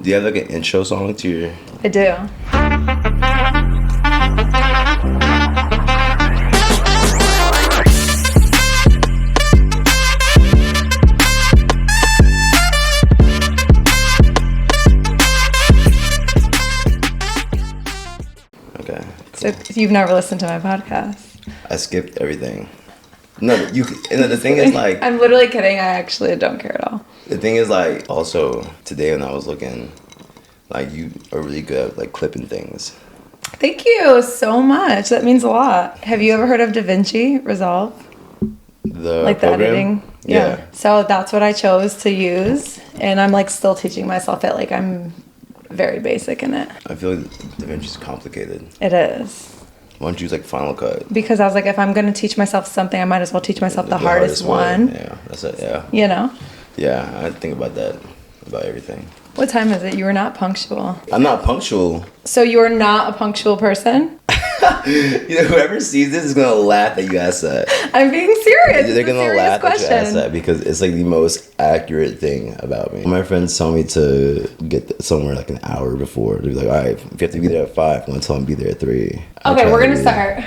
Do you have like an intro song to your... I do. Okay. So you've never listened to my podcast? I skipped everything. No, you. And the thing is, like, I'm literally kidding. I actually don't care at all. the thing is, like, also today when I was looking, like, you are really good at like clipping things. Thank you so much. That means a lot. Have you ever heard of DaVinci Resolve? The Like the program? editing? Yeah. So that's what I chose to use, and I'm like still teaching myself it. Like I'm very basic in it. I feel like DaVinci's complicated. It is. Why don't you use like Final Cut? Because I was like, if I'm going to teach myself something, I might as well teach myself the hardest way. one. Yeah, that's it. Yeah. You know? Yeah, I think about that, about everything. What time is it? You were not punctual. I'm not punctual. So you are not a punctual person? You know, whoever sees this is gonna laugh that you asked that. I'm being serious. They're gonna laugh question. that you asked that because it's like the most accurate thing about me. My friends tell me to get somewhere like an hour before. They're like, all right, if you have to be there at 5, I'm gonna tell them to be there at 3. Okay, we're gonna start.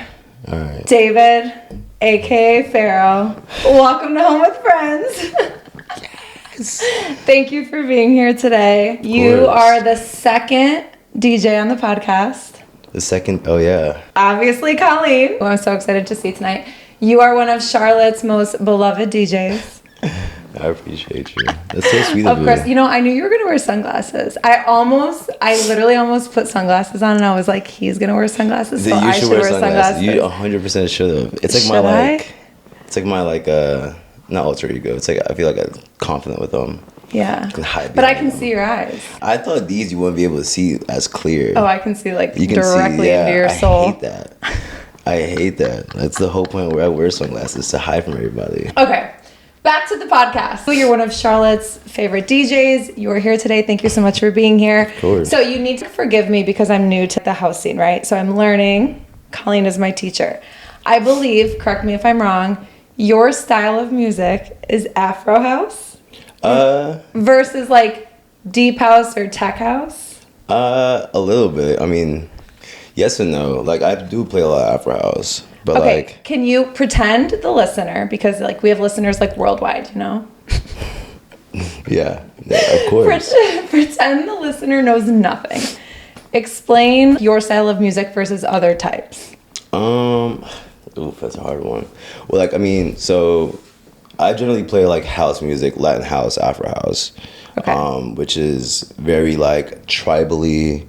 All right. David, aka Pharro, welcome to Home with Friends. Yes. Thank you for being here today. You are the second DJ on the podcast. The second, oh yeah. Obviously, Colleen, who I'm so excited to see tonight. You are one of Charlotte's most beloved DJs. I appreciate you. That's so sweet of you. Of course, you know, I knew you were going to wear sunglasses. I literally almost put sunglasses on, and I was like, he's going to wear sunglasses, so I should wear sunglasses. You 100% should have. It's like it's like my like, not alter ego. It's like, I feel like I'm confident with them. Yeah. But I can see your eyes. I thought these you wouldn't be able to see as clear. Oh, I can see like You can directly see, yeah, into your soul. I hate that. I hate that. That's the whole point where I wear sunglasses, to hide from everybody. Okay. Back to the podcast. You're one of Charlotte's favorite DJs. You are here today. Thank you so much for being here. Of course. So you need to forgive me because I'm new to the house scene, right? So I'm learning. Colleen is my teacher. I believe, correct me if I'm wrong, your style of music is Afro house versus like deep house or tech house. A little bit. I mean, yes and no. Like I do play a lot of Afro house, but Okay, like, can you pretend the listener, because like we have listeners like worldwide, you know? yeah, of course. Pretend the listener knows nothing. Explain your style of music versus other types. Oof, that's a hard one. Well, like, I mean, so I generally play like house music, Latin house, Afro house, which is very like tribally.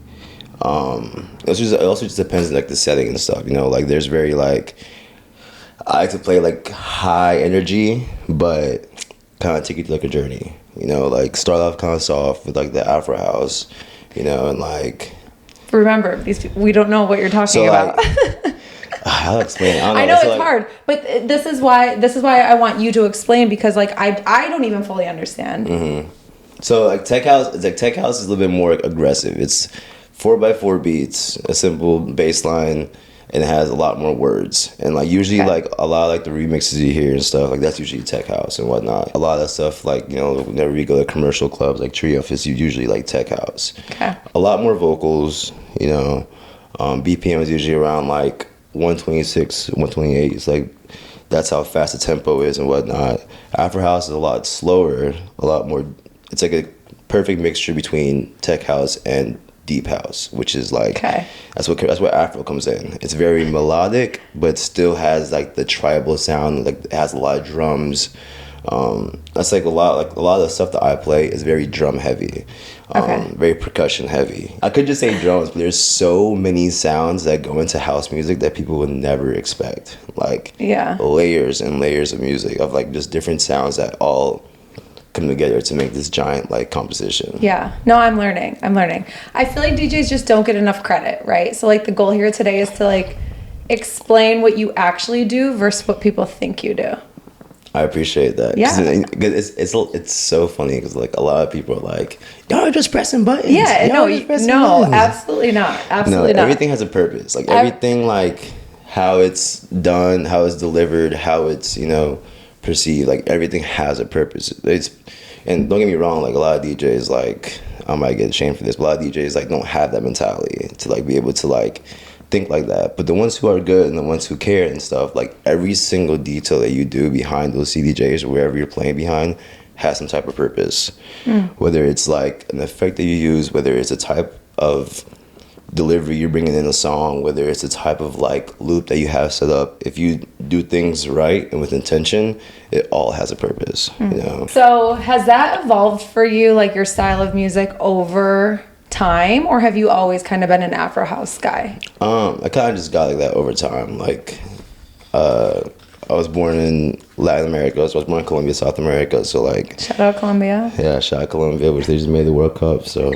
It also just depends on like the setting and stuff, you know. Like, there's very like, I like to play like high energy, but kind of take you through like a journey, you know. Like start off kind of soft with like the Afro house, you know, and like. Remember, we don't know what you're talking about. Like, I'll explain. I know it's hard, but this is why I want you to explain, because like I don't even fully understand. Mm-hmm. So like tech house is a little bit more aggressive. It's 4x4 beats, a simple bass line, and it has a lot more words. And like usually like a lot of like the remixes you hear and stuff, like that's usually tech house and whatnot. A lot of that stuff, like, you know, whenever we go to commercial clubs like Trio, it's usually like tech house. Okay. A lot more vocals, you know. BPM is usually around like 126, 128. It's like, that's how fast the tempo is and whatnot. Afro house is a lot slower, a lot more. It's like a perfect mixture between tech house and deep house, which is like, that's where Afro comes in. It's very melodic, but still has like the tribal sound. Like it has a lot of drums. That's like a lot of the stuff that I play is very drum heavy, very percussion heavy. I could just say drums, but there's so many sounds that go into house music that people would never expect. Like layers and layers of music, of like just different sounds that all come together to make this giant like composition. Yeah. No, I'm learning. I feel like DJs just don't get enough credit, right? So like the goal here today is to like explain what you actually do versus what people think you do. I appreciate that. Yeah. It's so funny because like a lot of people are like, y'all are just pressing buttons. Yeah. Buttons. Absolutely not. Absolutely not. Everything has a purpose. Like everything, like how it's done, how it's delivered, how it's, you know, perceived. Like everything has a purpose. And don't get me wrong, like a lot of DJs, like I might get shamed for this, but a lot of DJs like don't have that mentality to like be able to like think like that. But the ones who are good and the ones who care and stuff, like every single detail that you do behind those CDJs or wherever you're playing behind has some type of purpose. Whether it's like an effect that you use, whether it's a type of delivery you're bringing in a song, whether it's a type of like loop that you have set up, if you do things right and with intention, it all has a purpose, you know. So has that evolved for you, like your style of music over time, or have you always kind of been an Afro house guy? I kind of just got like that over time. Like I was born in Latin America, so I was born in Colombia, South America, so like Shout out Colombia. yeah, shout out Colombia, which they just made the World Cup, so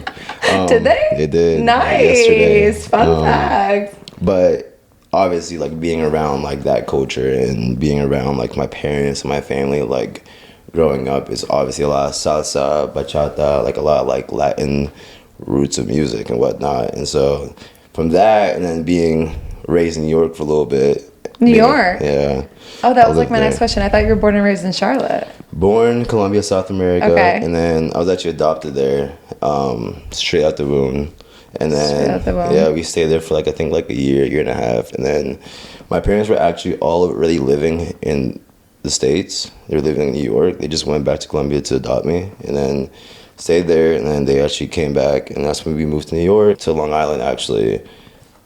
Did they? They did. Nice. Yesterday. Fun fact. But obviously, like being around like that culture and being around like my parents and my family, like growing up, is obviously a lot of salsa, bachata, like a lot of like Latin roots of music and whatnot. And so from that, and then being raised in New York for a little bit. New York? Yeah. Oh, that I was like lived my there. next question. I thought you were born and raised in Charlotte. Born Colombia, South America, Okay. and then I was actually adopted there, straight out the womb. And Straight then out the womb. yeah, we stayed there for like I think like a year and a half. And then my parents were actually already living in the States. They were living in New York. They just went back to Colombia to adopt me, and then stayed there. And then they actually came back, and that's when we moved to New York, to Long Island actually.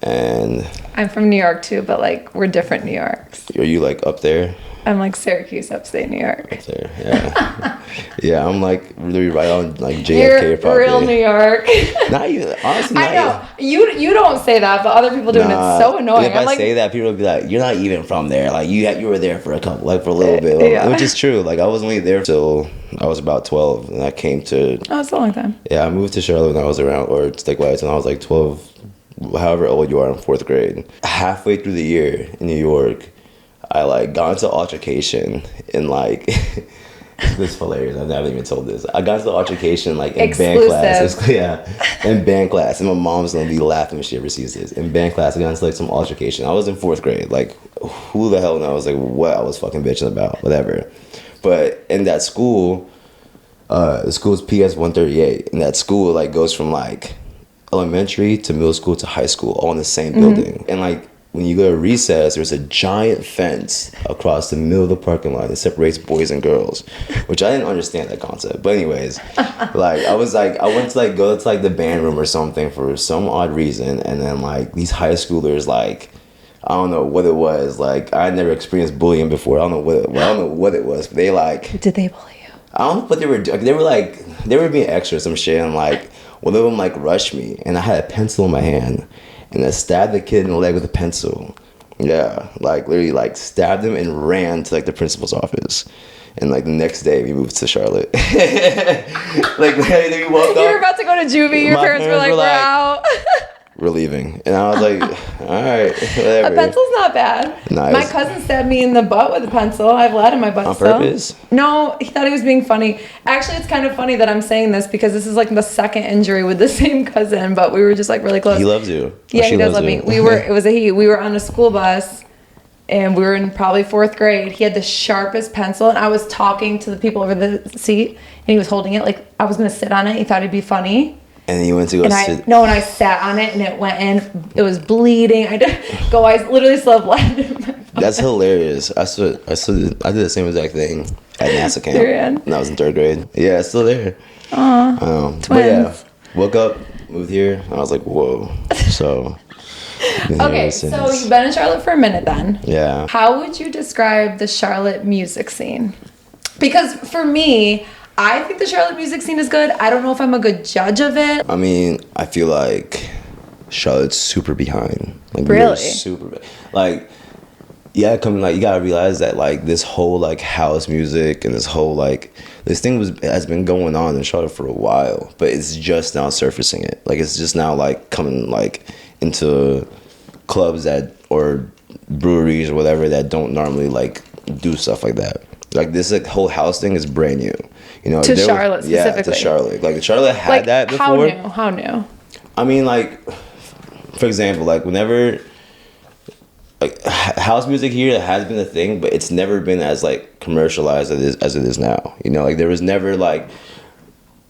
And I'm from New York too, but like we're different New Yorks. are you like up there? I'm like Syracuse, upstate New York. Up there, yeah. Yeah, I'm like really right on like JFK You're probably. real New York. Not even, honestly, not I know you don't say that, but other people do, and it's so annoying. If I'm I like, say that, people will be like, "You're not even from there. Like you were there for a little bit." Yeah. Which is true. Like I was only there till I was about 12, and I came to. oh, it's a long time. Yeah, I moved to Charlotte when I was around, or Stickwise, when I was like 12, however old you are in 4th grade. Halfway through the year in New York, I like got into altercation in like. This is hilarious. I've never even told this. I got into the altercation like in band class. Exclusive. Yeah, in band class, and my mom's gonna be laughing when she ever sees this. In band class, I got into like some altercation. I was in 4th grade. Like, who the hell knows? Like, what I was fucking bitching about, whatever. But in that school, the school's PS 138, and that school like goes from like elementary to middle school to high school, all in the same building, and like. When you go to recess, there's a giant fence across the middle of the parking lot that separates boys and girls, which I didn't understand that concept. But anyways, like I went to like go to like the band room or something for some odd reason, and then like these high schoolers, like I don't know what it was. Like I had never experienced bullying before. I don't know what it was. But they like Did they bully you? I don't know what they were doing. They were being extra or some shit, and like one of them like rushed me, and I had a pencil in my hand. And I stabbed the kid in the leg with a pencil. Yeah, like literally like stabbed him and ran to like the principal's office. And like the next day we moved to Charlotte. Like we woke You were up. about to go to juvie. Your My parents were parents like, were we're like- out. We're leaving. And I was like, all right, whatever. A pencil's not bad. Nah, My it's- cousin stabbed me in the butt with a pencil. I have lead in my butt On still. purpose? No, he thought he was being funny. Actually, it's kind of funny that I'm saying this because this is like the second injury with the same cousin, but we were just like really close. He loves you. Or Yeah, she he does loves love you. me. It was a he. We were on a school bus and we were in probably 4th grade. He had the sharpest pencil and I was talking to the people over the seat and he was holding it like I was going to sit on it. He thought it'd be funny. And you went to go And sit. I sat on it and it went in. It was bleeding. I literally still have lead in my butt. That's hilarious. I did the same exact thing at NASA camp Period. when I was in 3rd grade. Yeah, it's still there. Aw, But yeah, twins. woke up, moved here, and I was like, whoa. So. been here Okay, ever so since. you've been in Charlotte for a minute then. Yeah. How would you describe the Charlotte music scene? Because for me, I think the Charlotte music scene is good. I don't know if I'm a good judge of it. I mean, I feel like Charlotte's super behind. Like, we are Really? super. Like, yeah, you gotta realize that like this whole like house music and this whole like this thing has been going on in Charlotte for a while, but it's just now surfacing it. Like it's just now like coming like into clubs or breweries or whatever that don't normally like do stuff like that. Like this like whole house thing is brand new. You know, To Charlotte Yeah, specifically. to Charlotte. Like Charlotte had Like, that before. how new? I mean, like, for example, like whenever, like house music here has been a thing, but it's never been as like commercialized as it is now. You know, like there was never like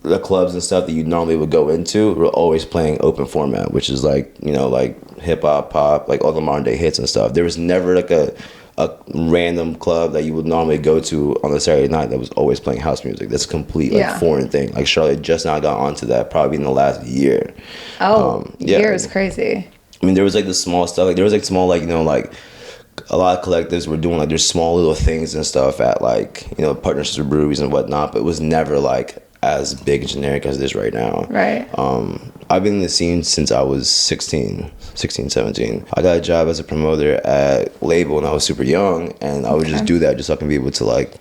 the clubs and stuff that you normally would go into were always playing open format, which is like, you know, like hip hop, pop, like all the modern day hits and stuff. There was never like a random club that you would normally go to on a Saturday night that was always playing house music. That's a complete like foreign thing. Like Charlotte just now got onto that probably in the last year. Year is crazy. I mean, there was like the small stuff. Like there was like small, like, you know, like a lot of collectives were doing like their small little things and stuff at like, you know, partnerships with breweries and whatnot, but it was never like as big and generic as it is right now. Right. I've been in the scene since I was 16, 17. I got a job as a promoter at label when I was super young, and I would just do that just so I can be able to like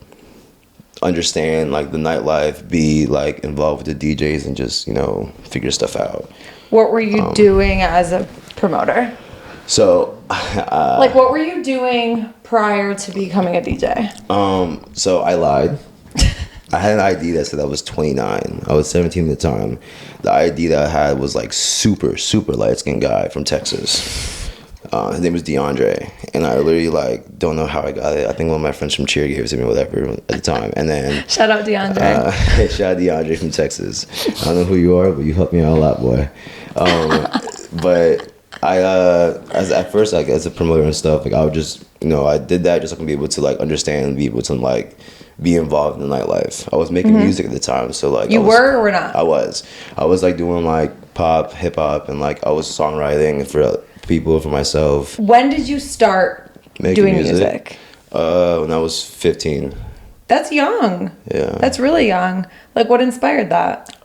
understand like the nightlife, be like involved with the DJs and just, you know, figure stuff out. What were you doing as a promoter? So like what were you doing prior to becoming a DJ? So I lied. I had an ID that said I was 29. I was 17 at the time. The ID that I had was like super light-skinned guy from Texas. His name was DeAndre. And I literally like don't know how I got it. I think one of my friends from cheer gave it to me, whatever, at the time. And then shout out DeAndre. Shout out DeAndre from Texas. I don't know who you are, but you helped me out a lot, boy. But I as at first, like as a promoter and stuff, like I would just, you know, I did that just so I can be able to like understand and be able to like be involved in the nightlife. I was making music at the time, so like you were or not? I was like doing like pop, hip hop, and like I was songwriting for people, for myself. When did you start doing music? When I was 15. That's young. Yeah, that's really young. Like, what inspired that?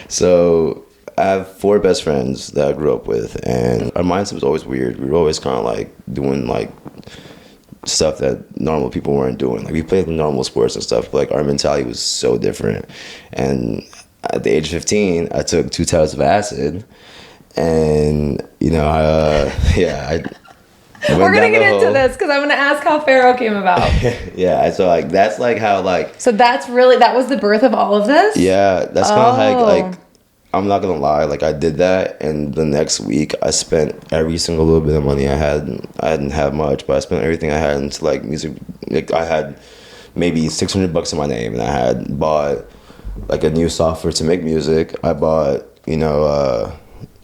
So I have 4 best friends that I grew up with, and our mindset was always weird. We were always kind of like doing like stuff that normal people weren't doing. Like we played normal sports and stuff, but like our mentality was so different. And at the age of 15, I took 2 tablets of acid, and you know, we're gonna get into this because I'm gonna ask how Pharro came about. Yeah, so like that's like how like. So that was the birth of all of this. Yeah, that's kind of like I'm not gonna lie, like I did that, and the next week I spent every single little bit of money I had. I didn't have much, but I spent everything I had into like music. Like I had maybe $600 in my name, and I had bought like a new software to make music. I bought, you know,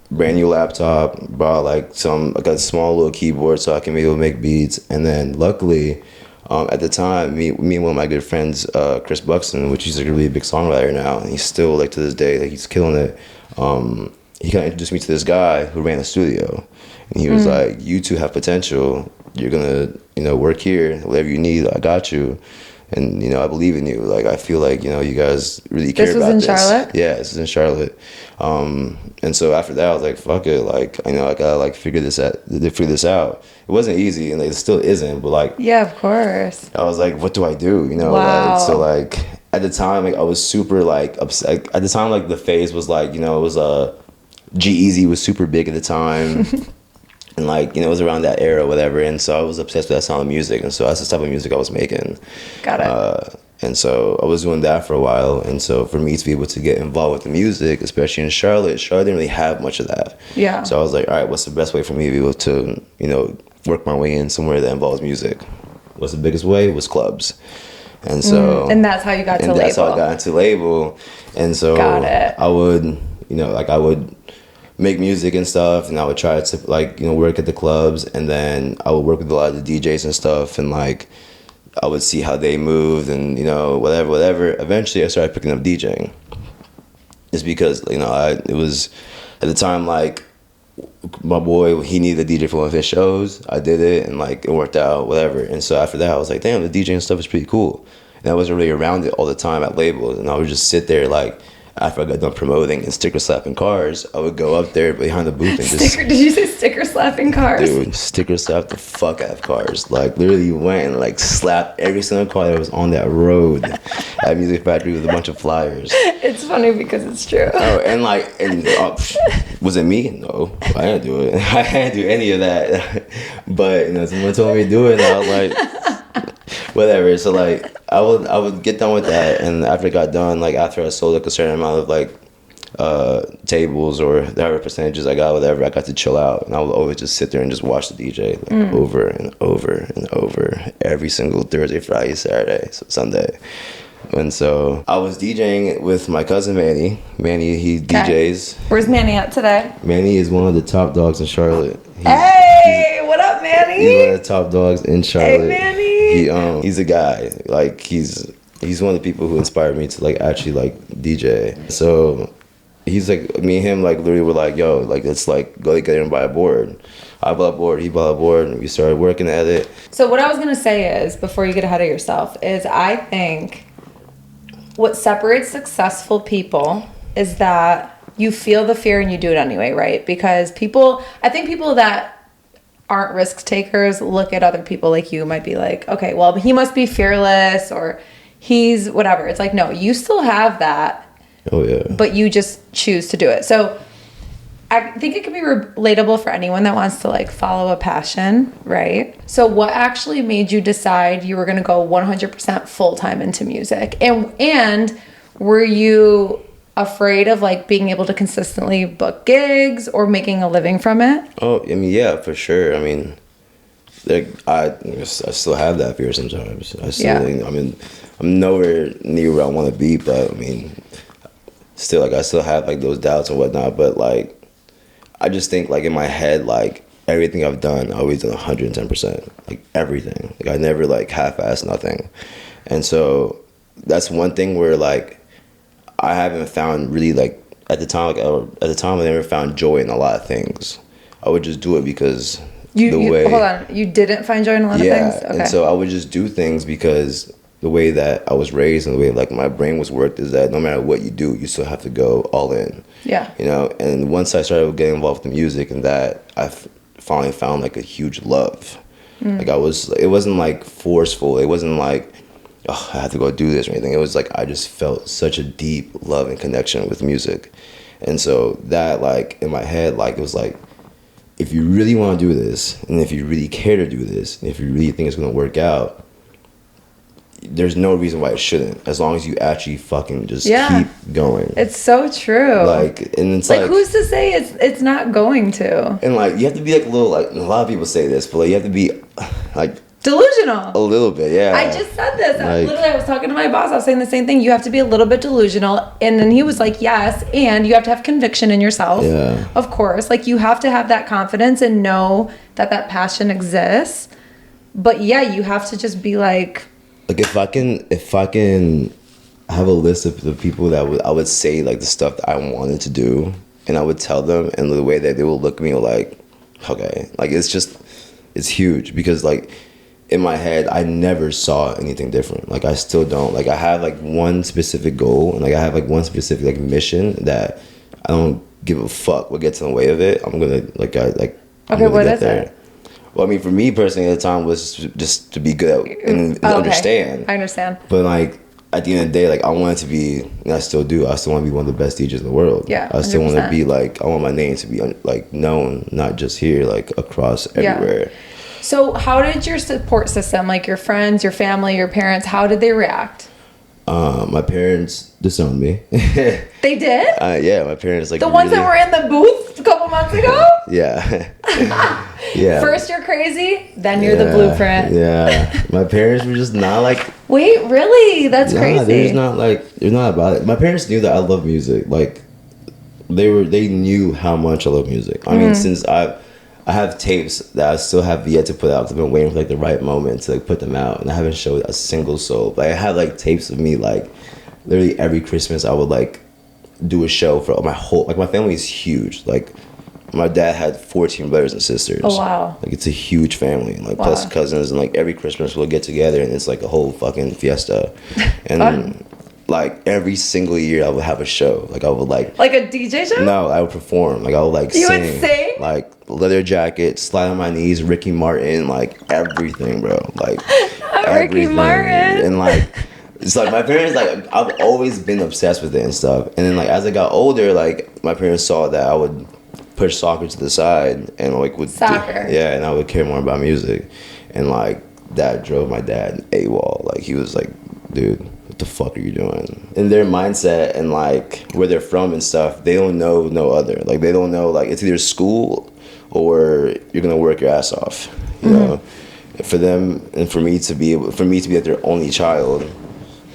brand new laptop. Bought like a small little keyboard so I can be able to make beats, and then luckily. At the time, me and one of my good friends, Chris Buxton, which he's like a really big songwriter now, and he's still like to this day, like he's killing it. He kind of introduced me to this guy who ran a studio, and he was like, "You two have potential. You're gonna, you know, work here. Whatever you need, I got you, and you know, I believe in you. Like I feel like, you know, you guys really care about this." This was in Charlotte? Yeah, this is in Charlotte. And so after that, I was like, "Fuck it, like I know I gotta like figure this out." It wasn't easy, and like, it still isn't. But like, yeah, of course. I was like, "What do I do?" You know, wow. Like, so like at the time, like I was super like upset. At the time, like the phase was like, you know, it was G-Eazy was super big at the time. And like, you know, it was around that era, whatever. And so I was obsessed with that sound of music, and so that's the type of music I was making. Got it. And so I was doing that for a while. And so for me to be able to get involved with the music, especially in Charlotte didn't really have much of that. Yeah. So I was like, all right, what's the best way for me to be able to, you know, work my way in somewhere that involves music? What's the biggest way? Was clubs. And so. And that's how you got to label. And that's how I got into label. And so got it. I would, you know, like I would make music and stuff, and I would try to like, you know, work at the clubs, and then I would work with a lot of the DJs and stuff, and like I would see how they moved, and you know, whatever. Eventually I started picking up DJing. It's because, you know, it was at the time like my boy, he needed a DJ for one of his shows. I did it, and like it worked out, whatever. And so after that I was like, damn, the DJing stuff is pretty cool. And I wasn't really around it all the time at labels, and I would just sit there like, after I got done promoting and sticker slapping cars, I would go up there behind the booth and just... Did you say sticker slapping cars? Dude, sticker slap the fuck out of cars. Like, literally went and, like, slapped every single car that was on that road at Music Factory with a bunch of flyers. It's funny because it's true. Oh, and, like, was it me? No, I didn't do it. I didn't do any of that. But, you know, someone told me to do it, and I was like... whatever. So like I would get done with that, and after I got done, like after I sold like a certain amount of like tables or whatever percentages I got, whatever, I got to chill out, and I would always just sit there and just watch the DJ like, over and over and over every single Thursday, Friday, Saturday, Sunday. And so I was DJing with my cousin Manny. Manny, he DJs. Where's Manny at today? Manny is one of the top dogs in Charlotte. Hey, what up, Manny? He's one of the top dogs in Charlotte. Hey, Manny. He's a guy. Like he's one of the people who inspired me to like actually like DJ. So he's like, me and him like literally were like, yo, like let's like go together and buy a board. I bought a board, he bought a board, and we started working at it. So what I was gonna say is, before you get ahead of yourself, is I think what separates successful people is that you feel the fear and you do it anyway, right? Because I think people that aren't risk takers look at other people like you might be like, okay, well, he must be fearless or he's whatever. It's like, no, you still have that. Oh yeah. But you just choose to do it. So I think it can be relatable for anyone that wants to like follow a passion, right? So what actually made you decide you were going to go 100% full-time into music? And were you afraid of like being able to consistently book gigs or making a living from it? Oh, I mean, yeah, for sure. I mean, like, I still have that fear sometimes. I mean, I'm nowhere near where I want to be, but I mean, still, like, I still have like those doubts and whatnot, but like, I just think like in my head, like everything I've done, I always done 110%, like everything. Like I never like half-assed nothing. And so that's one thing where like I haven't found really like at the time I never found joy in a lot of things. I would just do it because hold on, you didn't find joy in a lot of things? Okay. And so I would just do things because the way that I was raised and the way like my brain was worked is that no matter what you do, you still have to go all in. Yeah. You know, and once I started getting involved with music and that, I finally found like a huge love. Like it wasn't like forceful. It wasn't like, oh, I have to go do this or anything. It was like I just felt such a deep love and connection with music. And so that like in my head, like it was like, if you really want to do this and if you really care to do this and if you really think it's going to work out, there's no reason why it shouldn't, as long as you actually fucking just keep going. It's so true. Like, and it's like who's to say it's not going to? And like you have to be like a little, like a lot of people say this, but like you have to be like delusional a little bit. Yeah, I just said this. Literally, I was talking to my boss. I was saying the same thing. You have to be a little bit delusional, and then he was like, yes, and you have to have conviction in yourself. Yeah, of course. Like you have to have that confidence and know that passion exists. But yeah, you have to just be like if I can have a list of the people that I would say like the stuff that I wanted to do, and I would tell them, and the way that they will look at me like, okay, like it's huge, because like in my head I never saw anything different. Like I still don't. Like I have like one specific goal, and like I have like one specific like mission that I don't give a fuck what gets in the way of it. I'm gonna what is it? Well, I mean, for me personally at the time was just to be good at and understand. I understand. But like at the end of the day, like I wanted to be, and I still do. I still want to be one of the best DJs in the world. Yeah, 100%. I still want to be like, I want my name to be like known, not just here, like across everywhere. So, how did your support system, like your friends, your family, your parents, how did they react? My parents disowned me. They did? Yeah, my parents like the ones that were in the booth a couple months ago. Yeah. Yeah. First you're crazy, then you're the blueprint. Yeah. My parents were just not like. Wait, really? That's crazy. They're not about it. My parents knew that I love music. Like, they knew how much I love music. I mean, since I have tapes that I still have yet to put out. I've been waiting for like the right moment to like put them out, and I haven't showed a single soul. Like I have like tapes of me like literally every Christmas I would like do a show for my whole, like my family is huge. Like my dad had 14 brothers and sisters. Oh wow! Like it's a huge family, like plus cousins, and like every Christmas we'll get together and it's like a whole fucking fiesta. And like every single year I would have a show. Like I would like a DJ show? No, I would perform. Like I would like sing. You would sing? Like leather jacket, slide on my knees, Ricky Martin, like everything, bro. Like Ricky Martin. And like it's like my parents, like I've always been obsessed with it and stuff. And then like as I got older, like my parents saw that I would push soccer to the side and like would and I would care more about music. And like that drove my dad AWOL. Like he was like, dude, what the fuck are you doing? In their mindset and like where they're from and stuff, they don't know no other. Like they don't know, like it's either school or you're gonna work your ass off, you know. For them and for me to be like their only child,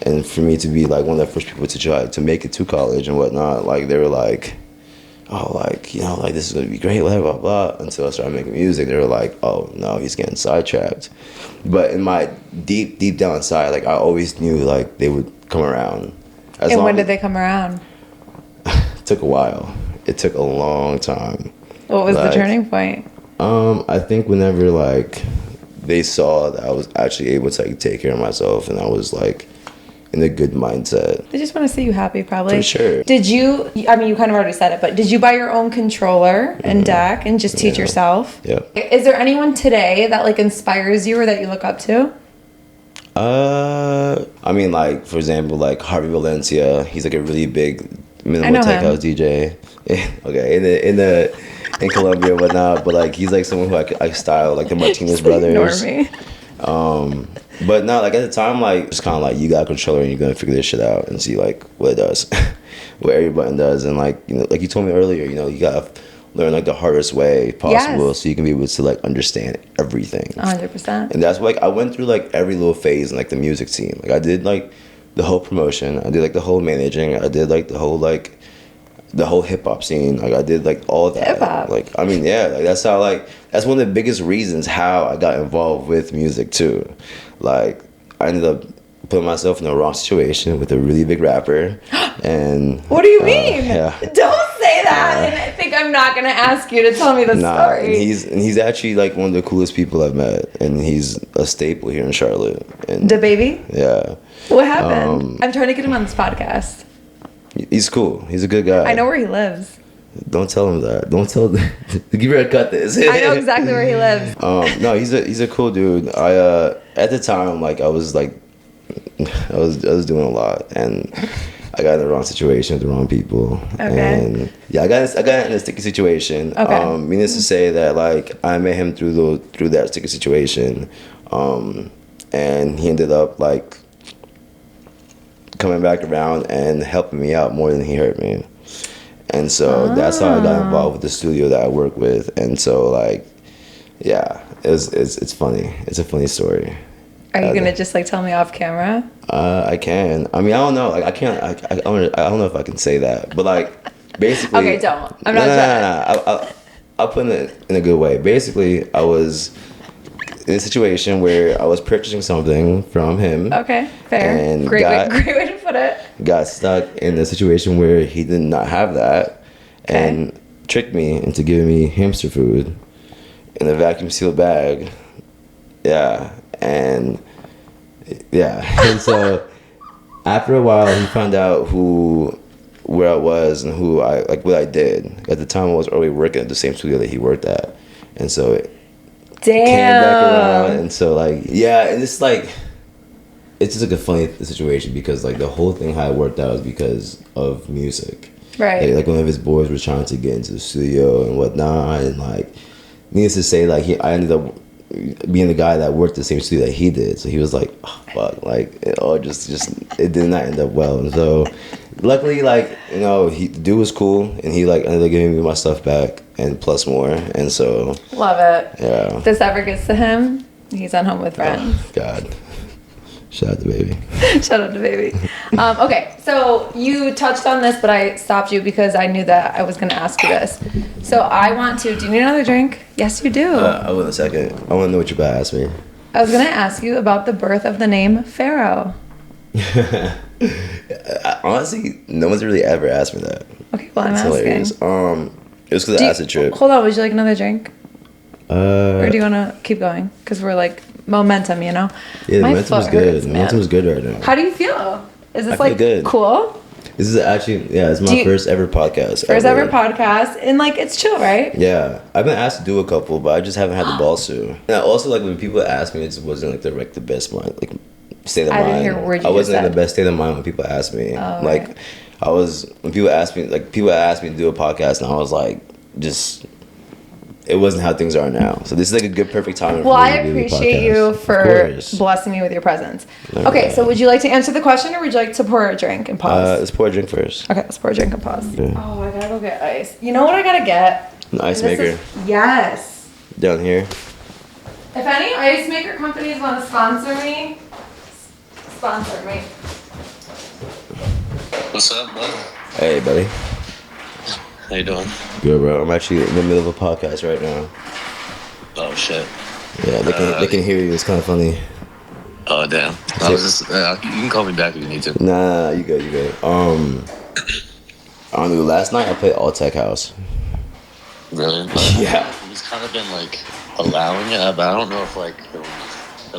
And for me to be like one of the first people to try to make it to college and whatnot, like they were like, oh, like, you know, like this is gonna be great, blah blah blah. Until I started making music, they were like, oh no, he's getting sidetracked. But in my deep down inside, like I always knew like they would come around. And when did they come around? It took a while. It took a long time. What was the turning point? I think whenever like they saw that I was actually able to like take care of myself and I was like in a good mindset. They just want to see you happy, probably. For sure. Did you, I mean, you kind of already said it, but did you buy your own controller and deck and just teach yourself? Yeah. Is there anyone today that like inspires you or that you look up to? I mean, like, for example, like Harvey Valencia, he's like a really big minimal tech house DJ. Okay, in Colombia and whatnot, but like he's like someone who I style, like the Martinez brothers. Ignore me. But no, like at the time, like it's kind of like you got a controller and you're gonna figure this shit out and see like what it does, what every button does, and like, you know, like you told me earlier, you know, you gotta learn like the hardest way possible, so you can be able to like understand everything. 100%. And that's like I went through like every little phase in like the music scene. Like I did like the whole promotion, I did like the whole managing, I did like the whole hip hop scene. Like I did like all that. Hip hop. Like I mean, yeah, like that's how like that's one of the biggest reasons how I got involved with music too. Like I ended up putting myself in the wrong situation with a really big rapper. And what do you mean? Yeah. Don't say that. And I think I'm not gonna ask you to tell me the story. And he's actually like one of the coolest people I've met, and he's a staple here in Charlotte. And the baby? Yeah. What happened? I'm trying to get him on this podcast. He's cool. He's a good guy. I know where he lives. Don't tell him that. Don't tell him. Give her a cut this. I know exactly where he lives. No, he's a cool dude. I at the time, like I was doing a lot, and I got in the wrong situation with the wrong people. Okay. And yeah, I got in a sticky situation. Okay. Meaning to say that like I met him through that sticky situation, and he ended up like coming back around and helping me out more than he hurt me. And so that's how I got involved with the studio that I work with. And so like, yeah, it's funny. It's a funny story. Are you gonna just like tell me off camera? I can. I mean, I don't know. Like I can't. I don't know if I can say that. But like, basically. Okay, don't. I'm not. No. I'll put it in a good way. Basically, I was in a situation where I was purchasing something from him. Okay, fair. And great way to put it. Got stuck in a situation where he did not have that, and tricked me into giving me hamster food in a vacuum sealed bag. Yeah, and so after a while, he found out where I was and what I did. At the time, I was already working at the same studio that he worked at, and so it came back around. And so like, yeah, and it's like, it's just like a funny situation because like the whole thing how it worked out was because of music. Right. Like one of his boys was trying to get into the studio and whatnot, and like, needless to say, like I ended up being the guy that worked the same studio that he did. So he was like, oh, fuck, like it all just it did not end up well. And so luckily, like, you know, the dude was cool, and he like ended up giving me my stuff back and plus more. And so love it. Yeah. If this ever gets to him, he's on Home with Friends. Oh, God. Shout out to baby. Shout out to baby. Okay, so you touched on this, but I stopped you because I knew that I was going to ask you this. So I want to. Do you need another drink? Yes, you do. I will in a second. I want to know what you're about to ask me. I was going to ask you about the birth of the name Pharro. Honestly, no one's really ever asked me that. Okay, well, I'm That's asking. hilarious. It was because of acid trip. Hold on, would you like another drink? Or do you want to keep going? Because we're like momentum, you know? Yeah, My momentum's foot good. hurts, man. Momentum's good right now. How do you feel? Is this like good. cool? This is actually, yeah, it's my first ever podcast. First ever podcast, and like it's chill, right? Yeah, I've been asked to do a couple, but I just haven't had the balls to. And also, like when people ask me, it just wasn't like the best mind, like state of mind. I didn't hear a word you I wasn't just in the said. best state of mind when people asked me. Oh, like right. I was when people asked me to do a podcast, and I was like, just. It wasn't how things are now. So this is like a good, perfect time. Well, I appreciate you for blessing me with your presence. Okay, so would you like to answer the question, or would you like to pour a drink and pause? Let's pour a drink first. Okay, let's pour a drink and pause. Okay. Oh, I gotta go get ice. You know what I gotta get? An ice maker. Yes. Down here. If any ice maker companies want to sponsor me, What's up, bud? Hey, buddy. How you doing? Good, bro. I'm actually in the middle of a podcast right now. Oh shit. Yeah, they can hear you. It's kind of funny. Oh damn. I was just. You can call me back if you need to. Nah, you good, you good. I don't know. Last night I played All Tech House. Really? Yeah. He's kind of been like allowing it, but I don't know if like he'll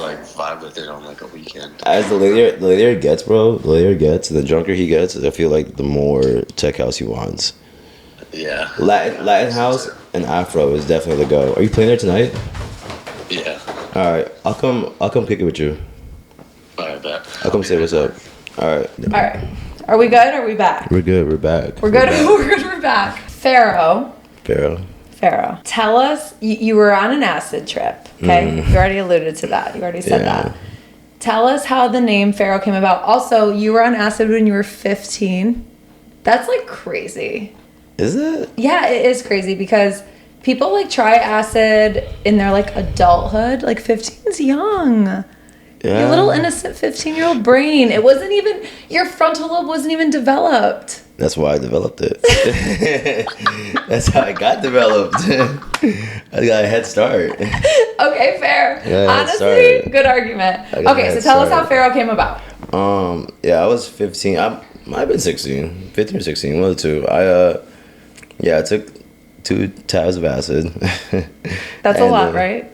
like vibe with it on like a weekend. As the later it gets, bro, the later it gets, the drunker he gets, I feel like the more tech house he wants. Yeah. Latin house and Afro is definitely the go. Are you playing there tonight? Yeah. All right, I'll come kick it with you. All right, bet. I'll come say what's up. All right. All right. Are we good? Or are we back? We're good. We're back. We're good. We're good. We're back. Pharro. Tell us, you were on an acid trip, okay? You already alluded to that. You already said that. Tell us how the name Pharro came about. Also, you were on acid when you were 15. That's like crazy. Is it? Yeah, it is crazy because people like try acid in their like adulthood. Like 15's young. Yeah. Your little innocent 15-year-old brain. It wasn't even, your frontal lobe wasn't even developed. That's why I developed it. That's how I got developed. I got a head start. Okay, fair. Yeah, honestly, good argument. Okay, so tell us how Pharro came about. Yeah, I was 15. I might have been 16. 15 or 16, one of the two. I took 2 tabs of acid. That's a lot, right?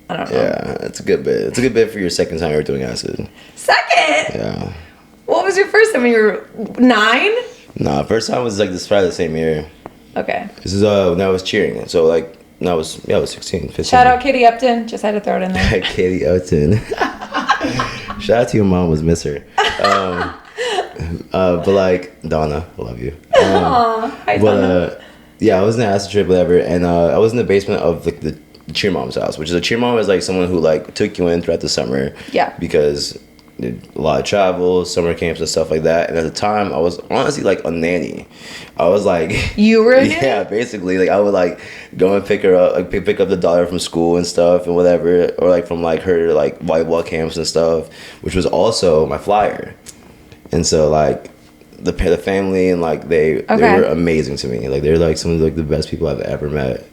I don't know. Yeah, it's a good bit. It's a good bit for your second time ever doing acid. Second? Yeah. What was your first time? You were 9? Nah, first time was like this Friday the same year. Okay. This is when I was cheering. So like, I was 16, 15. Shout out Katie Upton. Just had to throw it in there. Katie Upton. Shout out to your mom, was miss her. But like, Donna, I love you. Hi, Donna. Yeah, I was in the acid trip, whatever, and I was in the basement of like the cheer mom's house, which is a cheer mom is like someone who like took you in throughout the summer. Yeah. Because a lot of travel, summer camps and stuff like that. And at the time, I was honestly like a nanny. I was like, you were a nanny? Yeah, basically. Like I would like go and pick her up, like pick up the daughter from school and stuff and whatever, or like from like her like volleyball camps and stuff, which was also my flyer. And so like the family and like they were amazing to me. Like they're like some of like the best people I've ever met.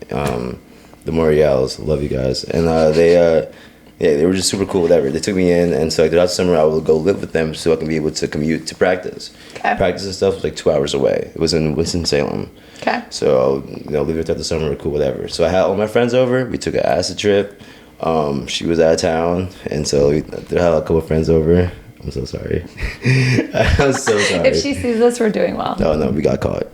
The Moriels, love you guys, and they were just super cool, whatever. They took me in, and so like throughout the summer, I would go live with them so I can be able to commute to practice. Okay. Practice and stuff was like 2 hours away. It was in Winston-Salem. Okay. So live there throughout the summer, cool, whatever. So I had all my friends over. We took an acid trip. She was out of town, and so I had a couple of friends over. I'm so sorry. I'm so sorry. If she sees this, we're doing well. No, we got caught.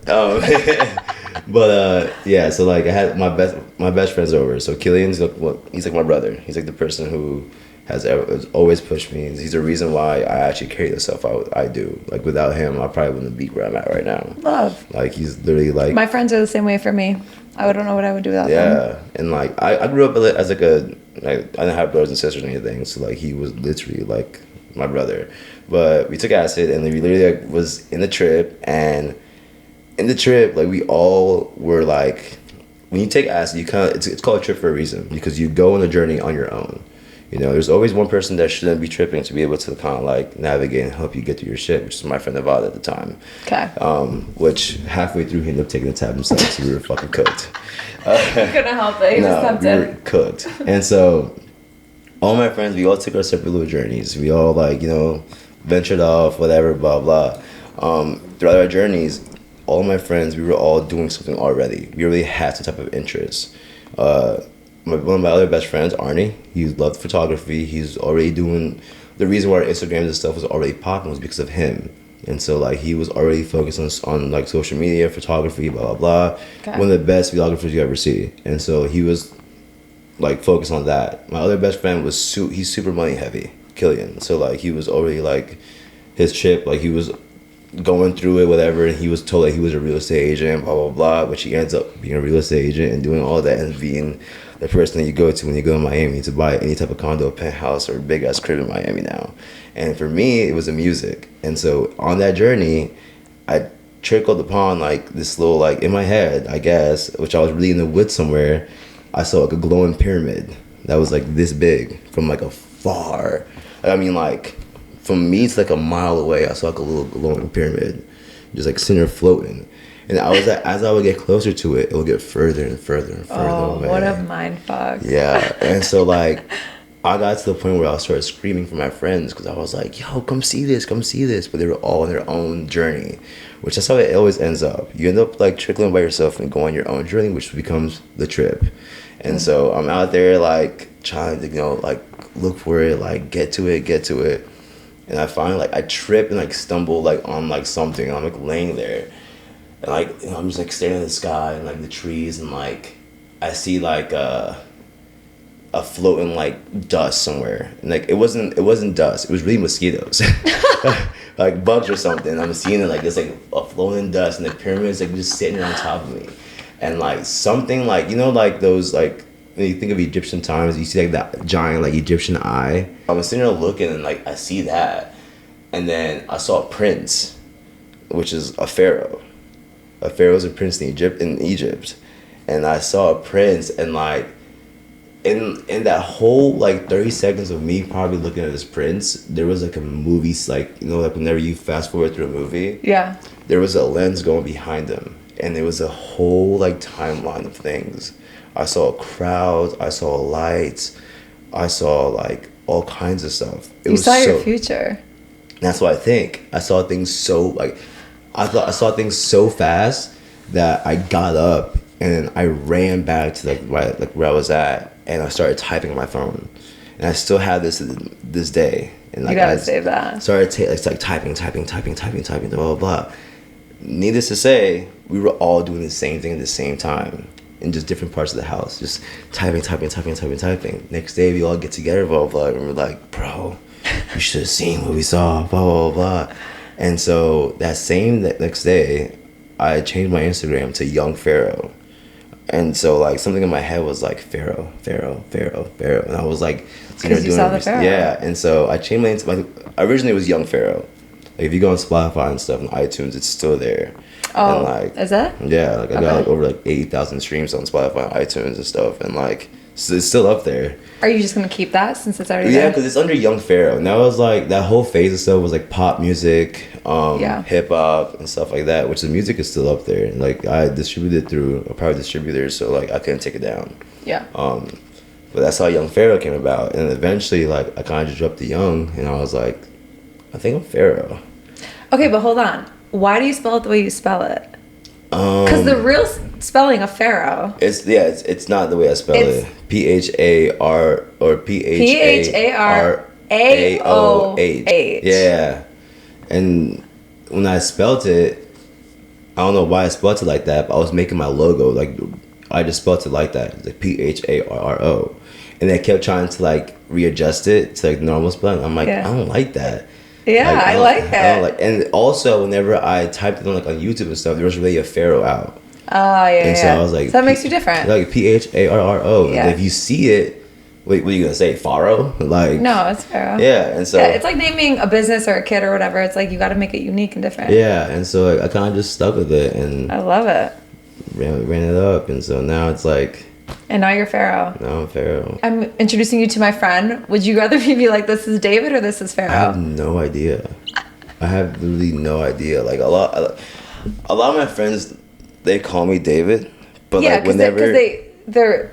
But yeah, so like I had my best friends over. So Killian's he's like my brother. He's like the person who has always pushed me. He's the reason why I actually carry the stuff I do. Like without him, I probably wouldn't be where I'm at right now. Love. Like he's literally like my friends are the same way for me. I don't know what I would do without them. Yeah, and like I grew up as like I didn't have brothers and sisters or anything. So like he was literally like my brother. But we took acid and we literally like, was in the trip, and in the trip like we all were like, when you take acid, you kind of it's called a trip for a reason, because you go on a journey on your own. You know, there's always one person that shouldn't be tripping to be able to kind of like navigate and help you get through your shit, which is my friend Nevada at the time. Okay. Which halfway through he ended up taking the tab himself, so we were fucking cooked. You couldn't help it. He was tempted. We were cooked. And so all my friends, we all took our separate little journeys. We all like, ventured off, whatever, blah, blah. Throughout our journeys, all my friends, we were all doing something already. We already had some type of interest. One of my other best friends, Arnie, he loved photography. He's already doing, the reason why our Instagrams and stuff was already popping was because of him. And so like he was already focused on like social media, photography, blah, blah, blah. Okay. One of the best videographers you ever see. And so he was like focused on that. My other best friend was he's super money heavy, Killian. So like he was already like his chip, like he was going through it, whatever, and he was told that he was a real estate agent, blah blah blah, but he ends up being a real estate agent and doing all that and being the person that you go to when you go to Miami to buy any type of condo, penthouse, or big ass crib in Miami now. And for me, it was the music. And so on that journey, I trickled upon like this little, like in my head, I guess, which I was really in the woods somewhere, I saw like a glowing pyramid that was like this big from like afar. I mean, like from me to like a mile away, I saw like a little glowing pyramid. just like sitting there floating. And I was like, as I would get closer to it, it would get further and further and further away. What a mind fuck. Yeah, and so like, I got to the point where I started screaming for my friends because I was like, yo, come see this, come see this. But they were all on their own journey, which that's how it always ends up. You end up like trickling by yourself and go on your own journey, which becomes the trip. And so I'm out there like trying to, like look for it, like get to it. And I finally like, I trip and like stumble like on like something. I'm like laying there. And like, I'm just like staring at the sky and like the trees, and like I see like a floating like dust somewhere. And like it wasn't dust, it was really mosquitoes. Like bugs or something. I'm seeing it like it's like a floating dust, and the pyramid's like just sitting on top of me. And like something like, like those like, when you think of Egyptian times, you see like that giant like Egyptian eye. I was sitting there looking, and like I see that. And then I saw a prince, which is a pharaoh. A pharaoh is a prince in Egypt. And I saw a prince, and like in that whole like 30 seconds of me probably looking at this prince, there was like a movie, like, like whenever you fast forward through a movie, yeah, there was a lens going behind him, and there was a whole like timeline of things. I saw a crowd, I saw lights, I saw like all kinds of stuff. You saw your future. That's what I think. I saw things so like, I saw things so fast that I got up and I ran back to like where I was at, and I started typing on my phone, and I still have this day. And like, you gotta save that. Started it's like typing, blah blah blah. Needless to say, we were all doing the same thing at the same time in just different parts of the house, just typing. Next day, we all get together, blah blah blah, and we're like, bro, you should have seen what we saw, blah blah blah. And so that next day, I changed my Instagram to Young Pharro. And so like something in my head was like Pharro, and I was like, because you saw the Pharro. Yeah, and so I changed originally it was Young Pharro. Like if you go on Spotify and stuff and iTunes, it's still there. Oh, and like, is that? Yeah, like I got like over like 80,000 streams on Spotify and iTunes and stuff, and like so it's still up there. Are you just gonna keep that since it's already there? Yeah, because it's under Young Pharro, and that was like that whole phase of stuff was like pop music, hip hop and stuff like that. Which the music is still up there, and like I distributed through a private distributor, so like I couldn't take it down. Yeah. But that's how Young Pharro came about, and eventually like I kind of just dropped the Young, and I was like, I think I'm Pharro. Okay, but hold on. Why do you spell it the way you spell it? Because the real spelling of Pharro. It's not the way I spell it. PHAR or PHARAOH. Yeah, and when I spelled it, I don't know why I spelled it like that, but I was making my logo like I just spelled it like that, like PHARRO, and they kept trying to like readjust it to like normal spelling. I'm like, I don't like that. Yeah, like, I like it. I don't like, and also whenever I typed it on like on YouTube and stuff, there was really a Pharro out. Oh yeah. And so I was like, so that makes you different. Like PHARRO. Yeah. And if you see it, wait, what are you gonna say? Pharro? Like no, it's Pharro. Yeah, and so it's like naming a business or a kid or whatever. It's like you got to make it unique and different. Yeah, and so like, I kind of just stuck with it, and I love it. Ran it up, and so now it's like. And now you're Pharro. Now I'm Pharro. I'm introducing you to my friend. Would you rather me be like, this is David or this is Pharro? I have no idea. I have really no idea. Like a lot of my friends, they call me David, but like whenever they're.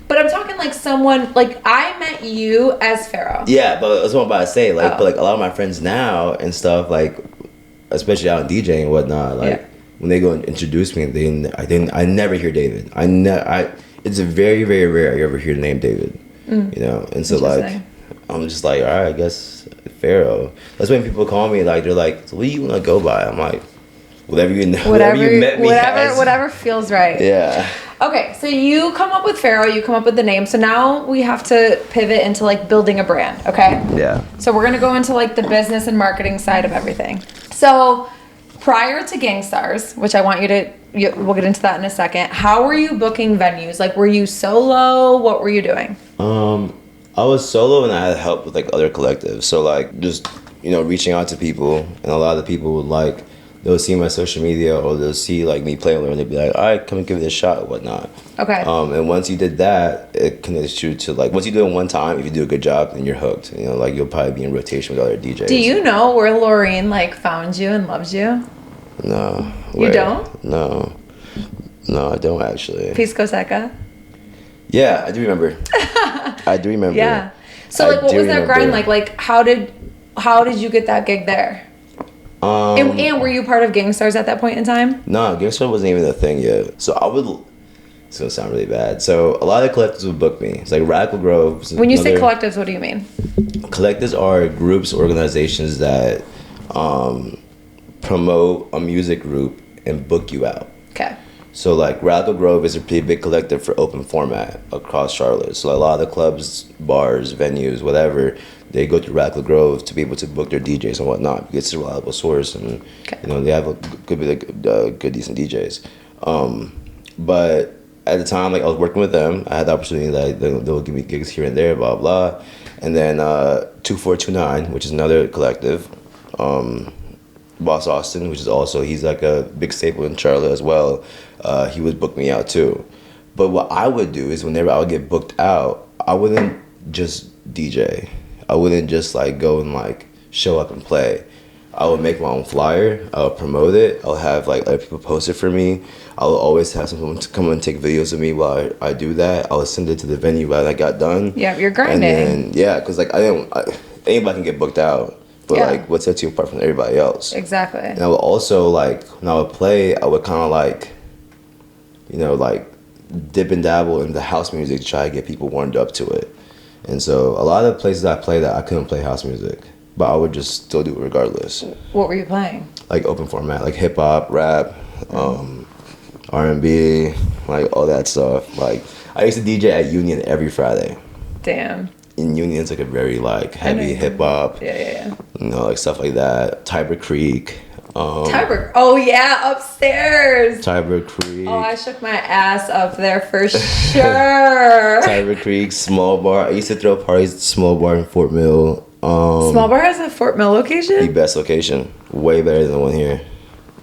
But I'm talking like someone like I met you as Pharro. Yeah, but that's what I'm about to say. Like, but like a lot of my friends now and stuff, like especially out in DJing and whatnot, like when they go and introduce me, I never hear David. It's very, very rare you ever hear the name David. You know, and so like I'm just like, all right, I guess Pharro. That's when people call me, like they're like, so what do you want to go by? I'm like, whatever you know, whatever you met me as. Whatever feels right. Yeah. Okay, so you come up with Pharro, you come up with the name. So now we have to pivot into like building a brand, okay? Yeah. So we're gonna go into like the business and marketing side of everything. So prior to Gangstarz, which I want we'll get into that in a second. How were you booking venues? Like, were you solo? What were you doing? I was solo, and I had help with like other collectives. So like just reaching out to people, and a lot of the people would like they'll see my social media or they'll see like me playing and they'd be like, all right, come and give it a shot or whatnot. Okay. And once you did that, it connects you to like once you do it one time, if you do a good job, then you're hooked. Like you'll probably be in rotation with other DJs. Do you know where Laureen like found you and loves you? No. You Wait. don't? No. No, I don't actually. Pisco Seca? Yeah, I do remember. I do remember. Yeah. So I like, what do was that grind remember. like? Like, how did you get that gig there? And were you part of Gangstarz at that point in time? No, Gangstar wasn't even a thing yet. So I would. It's gonna sound really bad. So a lot of collectives would book me. It's like Radical Grove. When you say collectives, what do you mean? Collectives are groups, organizations that promote a music group and book you out. Okay. So like Radical Grove is a pretty big collective for open format across Charlotte. So a lot of the clubs, bars, venues, whatever, they go to Radical Grove to be able to book their DJs and whatnot because it's a reliable source and they have a good decent DJs. But at the time, like I was working with them, I had the opportunity that they'll give me gigs here and there, blah blah. And then 2429, which is another collective. Boss Austin, which is also, he's like a big staple in Charlotte as well. He would book me out too. But what I would do is whenever I would get booked out, I wouldn't just DJ. I wouldn't just like go and like show up and play. I would make my own flyer. I would promote it. I'll have like other people post it for me. I will always have someone to come and take videos of me while I do that. I would send it to the venue while I got done. Yeah, you're grinding. And then, yeah, because like anybody can get booked out. But like, what sets you apart from everybody else? Exactly. And I would also like, when I would play, I would kind of like, like dip and dabble in the house music to try to get people warmed up to it. And so a lot of the places I played that I couldn't play house music, but I would just still do it regardless. What were you playing? Like open format, like hip hop, rap, R&B, like all that stuff. Like I used to DJ at Union every Friday. Damn. In Union, it's like a very like heavy hip hop. Yeah. Like stuff like that. Tiber Creek. Tiber. Oh yeah, upstairs. Tiber Creek. Oh, I shook my ass up there for sure. Tiber Creek, Small Bar. I used to throw parties at Small Bar in Fort Mill. Small Bar has a Fort Mill location? The best location. Way better than the one here.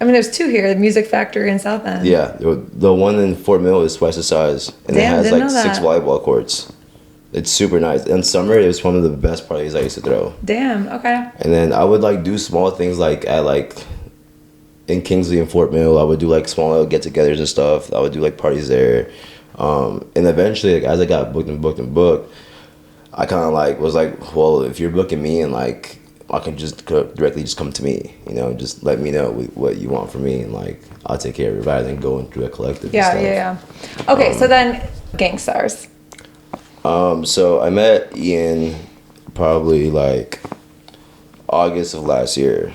I mean, there's two here, the Music Factory in South End. Yeah, the one in Fort Mill is twice the size. And Damn, it has didn't like know 6 that. volleyball courts. It's super nice. In summer, it was one of the best parties I used to throw. Damn, okay. And then I would like do small things like at like in Kingsley and Fort Mill. I would do like small little get-togethers and stuff. I would do like parties there. And eventually, like, as I got booked, I kind of like was like, well, if you're booking me and like I can just directly just come to me, just let me know what you want from me and like I'll take care of it rather than going through a collective. Yeah. Okay, so then Gangstarz. So I met Ian probably like August of last year.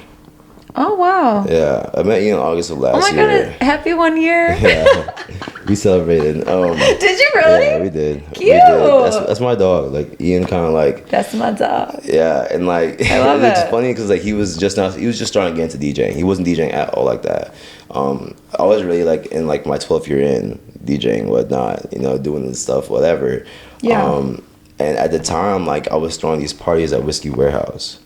Oh wow. Yeah, I met Ian in August of last year. Oh my god, happy 1 year. Yeah, we celebrated. Did you really? Yeah, we did. Cute. We did. That's my dog. Like Ian, kind of like. That's my dog. Yeah, and like I love it's it. funny because like he was just starting to get into DJing. He wasn't DJing at all like that. I was really like in like my 12th year in DJing, whatnot, doing this stuff, whatever. Yeah. And at the time, like I was throwing these parties at Whiskey Warehouse.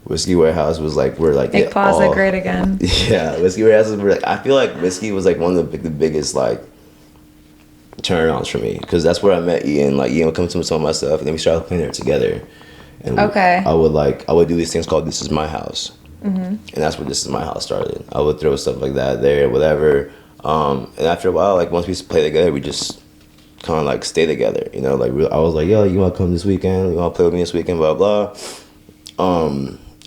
Whiskey Warehouse was like we're like Big Plaza, great again. Yeah, Whiskey Warehouse was like I feel like Whiskey was like one of the biggest like turn-ons for me because that's where I met Ian. Like Ian would come to some of my stuff, and then we started playing there together. And Okay. I would do these things called This Is My House, and that's where This Is My House started. I would throw stuff like that there, whatever. And after a while, like once we used to play together, we just kind of like stay together. Like I was like, yo, you want to come this weekend? You want to play with me this weekend? Blah blah.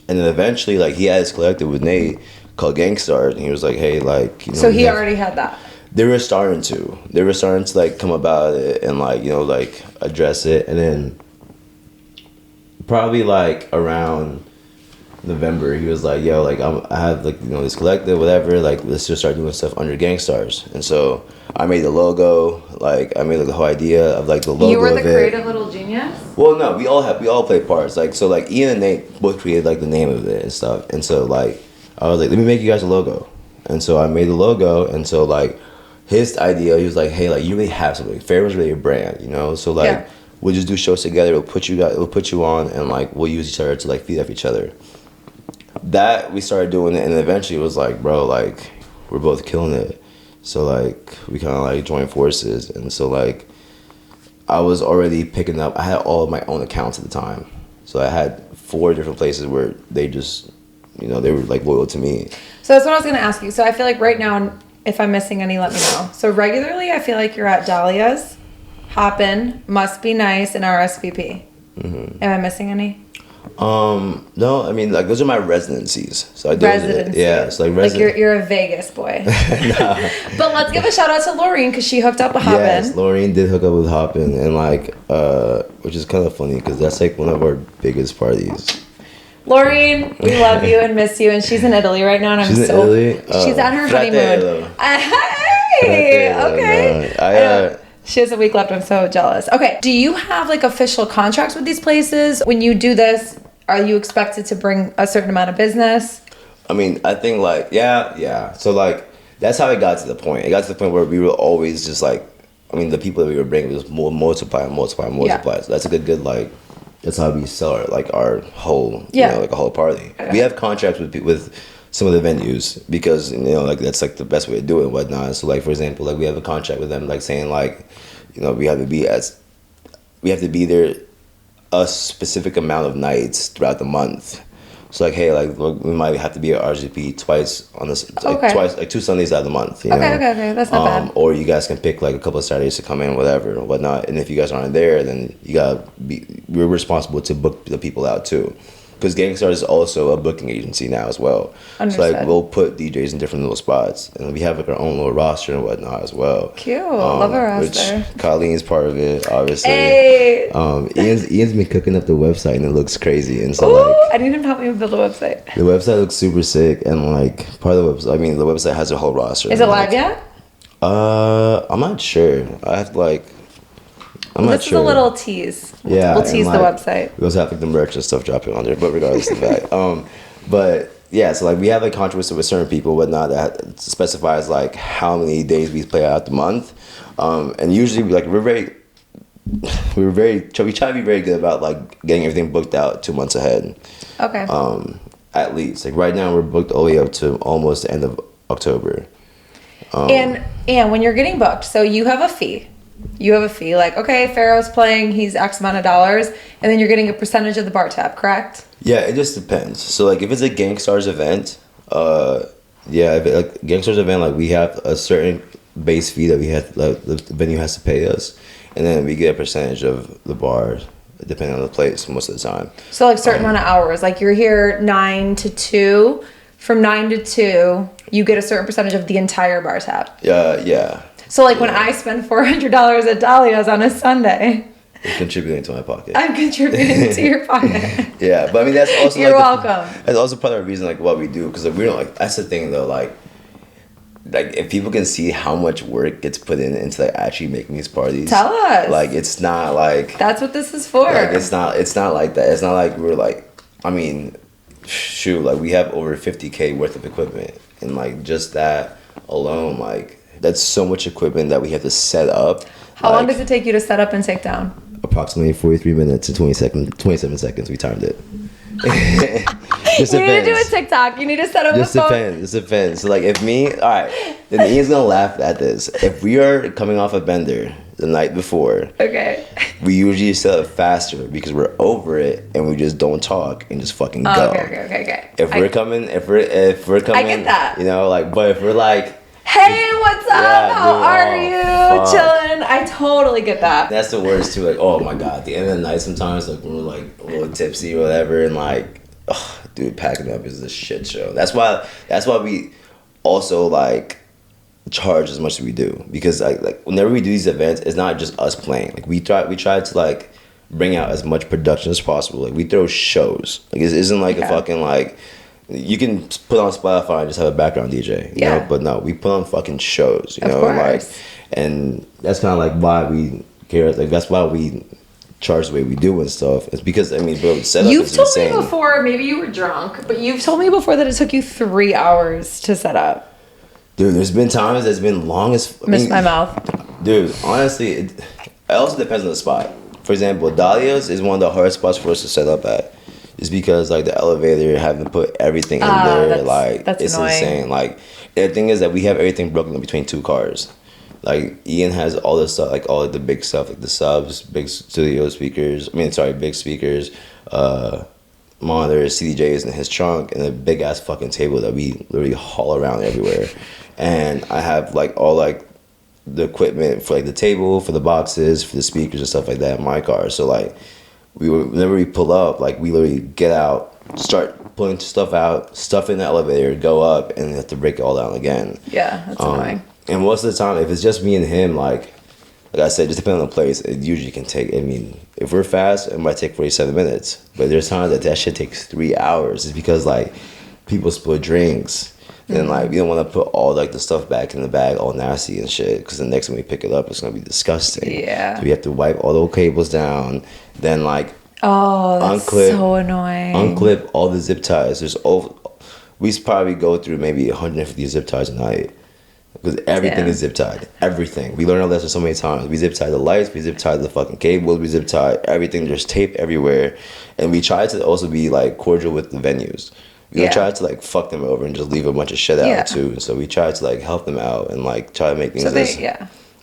And then eventually, like he had his collective with Nate called Gangstarz, and he was like, hey, like So he already had that. They were starting to like come about it and like like address it, and then probably like around November he was like, yo, like I have like this collective, whatever, like let's just start doing stuff under Gangstarz. And so I made the logo, like I made like the whole idea of like the logo. You were the of it. creative little genius? Well, no, we all played parts. Like so, like Ian and Nate both created like the name of it and stuff. And so like I was like, let me make you guys a logo. And so I made the logo. And so like his idea, he was like, hey, like you really have something. Pharro's really a brand, So like we'll just do shows together. We'll put you on, and like we'll use each other to like feed off each other. That we started doing it, and eventually it was like, bro, like we're both killing it. So like we kind of like joined forces, and so like I was already picking up. I had all of my own accounts at the time, so I had 4 different places where they just, they were like loyal to me. So that's what I was going to ask you. So I feel like right now, if I'm missing any, let me know. So regularly, I feel like you're at Dahlia's, Hoppin', Must Be Nice, and RSVP. Am I missing any? No, I mean, like, those are my residencies. So I do Residency. Yeah, it's like Like you're a Vegas boy. Nah. But let's give a shout out to Laureen because she hooked up with Hoppin'. Yes, Laureen did hook up with Hoppin', and like, which is kind of funny because that's like one of our biggest parties. Laureen, we love you and miss you, and she's in Italy right now, and I'm She's so. in Italy? She's at her honeymoon. Hey, okay. No, I know. She has a week left. I'm so jealous. Okay, do you have like official contracts with these places? When you do this, are you expected to bring a certain amount of business? I mean, I think like, yeah. So like, that's how it got to the point. It got to the point where we were always just like, I mean, the people that we were bringing was multiply. Yeah. So that's a good like, that's how we sell our whole, like a whole party. Okay. We have contracts with some of the venues because, like that's like the best way to do it and whatnot. So like, for example, like we have a contract with them, like saying like, we have to be there a specific amount of nights throughout the month. So like, hey, like look, we might have to be at RGP twice on this, like 2 Sundays out of the month. You know? Okay, that's not bad. Or you guys can pick like a couple of Saturdays to come in, whatever, or whatnot. And if you guys aren't there, then we're responsible to book the people out too. Because Gangstarz is also a booking agency now as well. Understood. So like we'll put DJs in different little spots, and we have like our own little roster and whatnot as well. Cute, love a roster. Which Colleen's part of it, obviously. Hey. Ian's been cooking up the website and it looks crazy, and so Ooh, like I need him to help me build a website. the website looks super sick, and like part of the website, I mean the website has a whole roster. Is it live yet? I'm not sure. I have to like. I'm not sure. This is a little tease. Yeah, we'll tease and, the like, website. We also have like the merch and stuff dropping on there, but regardless of that, but yeah, so like we have like contracts with certain people, whatnot, that specifies like how many days we play out the month, and usually like we try to be very good about like getting everything booked out 2 months ahead. Okay. At least like right now we're booked all the way up to almost the end of October. And when you're getting booked, so you have a fee. Like, okay, Pharro's playing, he's X amount of dollars, and then you're getting a percentage of the bar tab, correct? Yeah, it just depends. So like if it's a Gangstarz event, if it, like Gangstarz event, like we have a certain base fee that we have, like, the venue has to pay us, and then we get a percentage of the bar depending on the place most of the time. So like certain amount of hours, like you're here 9 to 2. From 9 to 2, you get a certain percentage of the entire bar tab. Yeah. So like when I spend $400 at Dahlia's on a Sunday, You're contributing to my pocket. I'm contributing to your pocket. Yeah, but I mean that's also You're like welcome. That's also part of the reason like what we do, because like, we don't like, that's the thing though, like if people can see how much work gets put into like actually making these parties. Tell us. Like it's not like That's what this is for. like it's not like that. It's not like we're like, I mean, shoot, like we have over 50K worth of equipment, and like just that alone, like that's so much equipment that we have to set up. How long does it take you to set up and take down? Approximately 43 minutes and 27 seconds. We timed it. Just you need to do a TikTok. You need to set up a phone. Just depends. So like if me, all right, then Ian's gonna laugh at this. If we are coming off a bender the night before, okay, we usually set up faster because we're over it and we just don't talk and just fucking go. Okay. If we're coming, I get that. But if we're like, hey, what's up? How are you? Fuck. Chilling. I totally get that. That's the worst too. Like, oh my god, at the end of the night sometimes, like when we're like a little tipsy or whatever, and like, oh, dude, packing up is a shit show. That's why we also like charge as much as we do, because like whenever we do these events, it's not just us playing. Like we try to like bring out as much production as possible. Like we throw shows. Like it isn't like a fucking like. You can put on Spotify and just have a background DJ, you know? But no, we put on fucking shows, you know, like, and that's kind of like why we care. Like that's why we charge the way we do and stuff. It's because I mean, bro, setup You've is told insane. me before, maybe you were drunk, but you've told me before that it took you 3 hours to set up. Dude, there's been times that's been long as. Missed my mouth. Dude, honestly, it also depends on the spot. For example, Dahlia's is one of the hardest spots for us to set up at. Just because like the elevator, having to put everything in there, like it's annoying. Insane. Like the thing is that we have everything broken in between 2 cars. Like Ian has all this stuff, like all the big stuff, like the subs, big studio speakers. Big speakers, monitors, CDJs in his trunk, and a big ass fucking table that we literally haul around everywhere. And I have like all like the equipment for like the table, for the boxes, for the speakers and stuff like that in my car. So like whenever we pull up, like we literally get out, start pulling stuff out, stuff in the elevator, go up, and have to break it all down again. Yeah, that's annoying. And most of the time, if it's just me and him, like I said, just depending on the place, it usually can take, I mean, if we're fast, it might take 47 minutes. But there's times that shit takes 3 hours. It's because, like, people spill drinks. Then, like, we don't want to put all, like, the stuff back in the bag all nasty and shit. Because the next time we pick it up, it's going to be disgusting. Yeah. So we have to wipe all the cables down. Then, like, oh, that's so annoying. Unclip all the zip ties. We probably go through maybe 150 zip ties a night. Because everything is zip tied. Everything. We learned our lesson so many times. We zip tied the lights, we zip tied the fucking cables, we zip tied everything. There's tape everywhere. And we try to also be like cordial with the venues. We don't try to like fuck them over and just leave a bunch of shit out too. And so we try to like help them out and like try to make things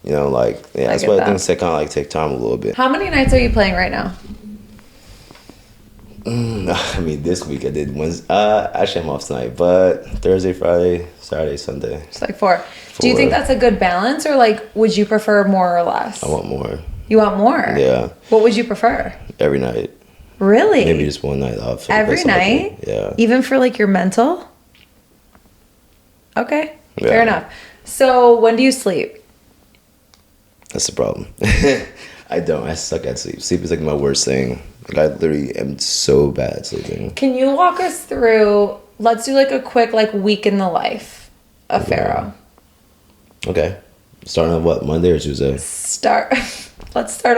you know, like that's why things kind of like take time a little bit. How many nights are you playing right now? I mean, this week I did Wednesday. Actually, I'm off tonight, but Thursday, Friday, Saturday, Sunday. It's like 4. Do you think that's a good balance, or like would you prefer more or less? I want more. You want more? Yeah. What would you prefer? Every night. Really? Maybe just one night off. Every night? Yeah. Even for like your mental? Okay. Yeah. Fair enough. So when do you sleep? That's the problem. I don't. I suck at sleep. Sleep is like my worst thing. Like I literally am so bad at sleeping. Can you walk us through, let's do like a quick like week in the life of Pharro. Okay. Starting on what, Monday or Tuesday? Let's start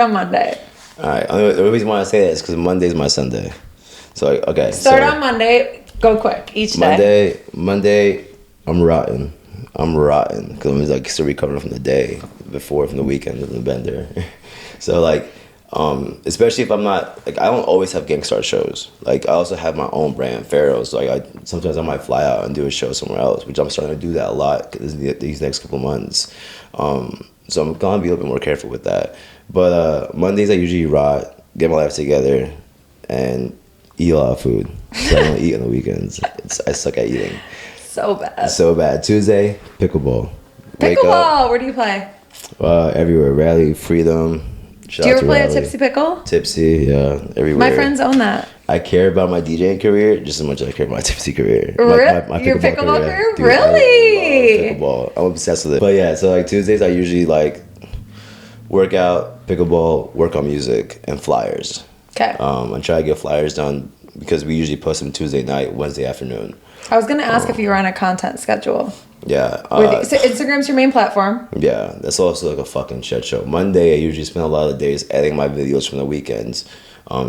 on Monday. All right. The only reason why I say that is because Monday's my Sunday. So, okay. Start on Monday. Go quick each day. Monday, I'm rotten. Because I'm like still recovering from the day before, from the weekend, from the bender. So, like, especially if I'm not, like, I don't always have Gangstarz shows. Like, I also have my own brand, Pharro. So, like, sometimes I might fly out and do a show somewhere else, which I'm starting to do that a lot these next couple months. So I'm gonna be a little bit more careful with that. But Mondays I usually rot, get my life together, and eat a lot of food. So I don't eat on the weekends. I suck at eating. So bad. So bad. Tuesday, pickleball. Pickleball. Where do you play? Everywhere. Rally, Freedom. Do you ever play a Tipsy Pickle? Tipsy, yeah, everywhere. My friends own that. I care about my DJing career just as much as I care about my Tipsy career. My Your pickleball career? Dude, really? I love pickleball. I'm obsessed with it. But yeah, so like Tuesdays I usually like work out, pickleball, work on music, and flyers. Okay. I try to get flyers done because we usually post them Tuesday night, Wednesday afternoon. I was gonna ask if you were on a content schedule. Yeah. So Instagram's your main platform. Yeah, that's also like a fucking shit show. Monday, I usually spend a lot of days editing my videos from the weekends.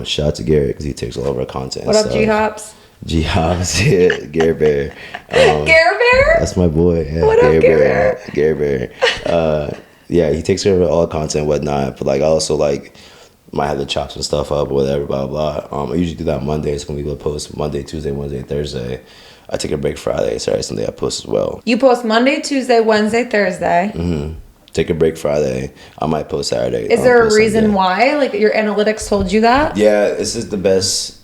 Shout out to Garrett because he takes all of our content. What up, G-Hops? G-Hops, yeah, Gary Bear. Gary Bear? That's my boy. Yeah, what up, Gary? Gary Bear. Yeah, he takes care of all the content and whatnot. But like, I also like might have to chop some stuff up or whatever, blah blah. I usually do that Mondays when we go post Monday, Tuesday, Wednesday, Thursday. I take a break Friday, Saturday, Sunday. I post as well. You post Monday, Tuesday, Wednesday, Thursday. Mm-hmm. Take a break Friday. I might post Saturday. Is there a reason why? Like your analytics told you that? Yeah, this is the best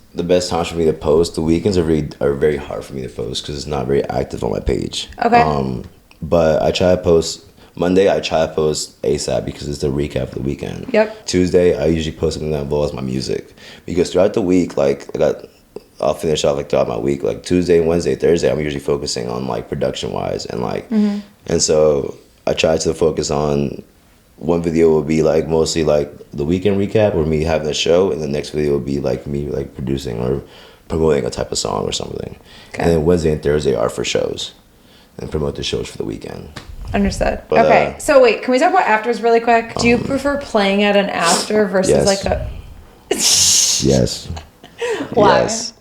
time for me to post. The weekends are very hard for me to post because it's not very active on my page. Okay. But I try to post Monday. I try to post ASAP because it's the recap of the weekend. Yep. Tuesday, I usually post something that involves my music because throughout the week, like I'll finish off like throughout my week, like Tuesday, Wednesday, Thursday. I'm usually focusing on like production wise and like, and so I try to focus on one video will be like mostly like the weekend recap or me having a show, and the next video will be like me like producing or promoting a type of song or something. Okay. And then Wednesday and Thursday are for shows and promote the shows for the weekend. Understood. But, okay, so wait, can we talk about afters really quick? Do you prefer playing at an after versus like a? Yes. Why? Yes.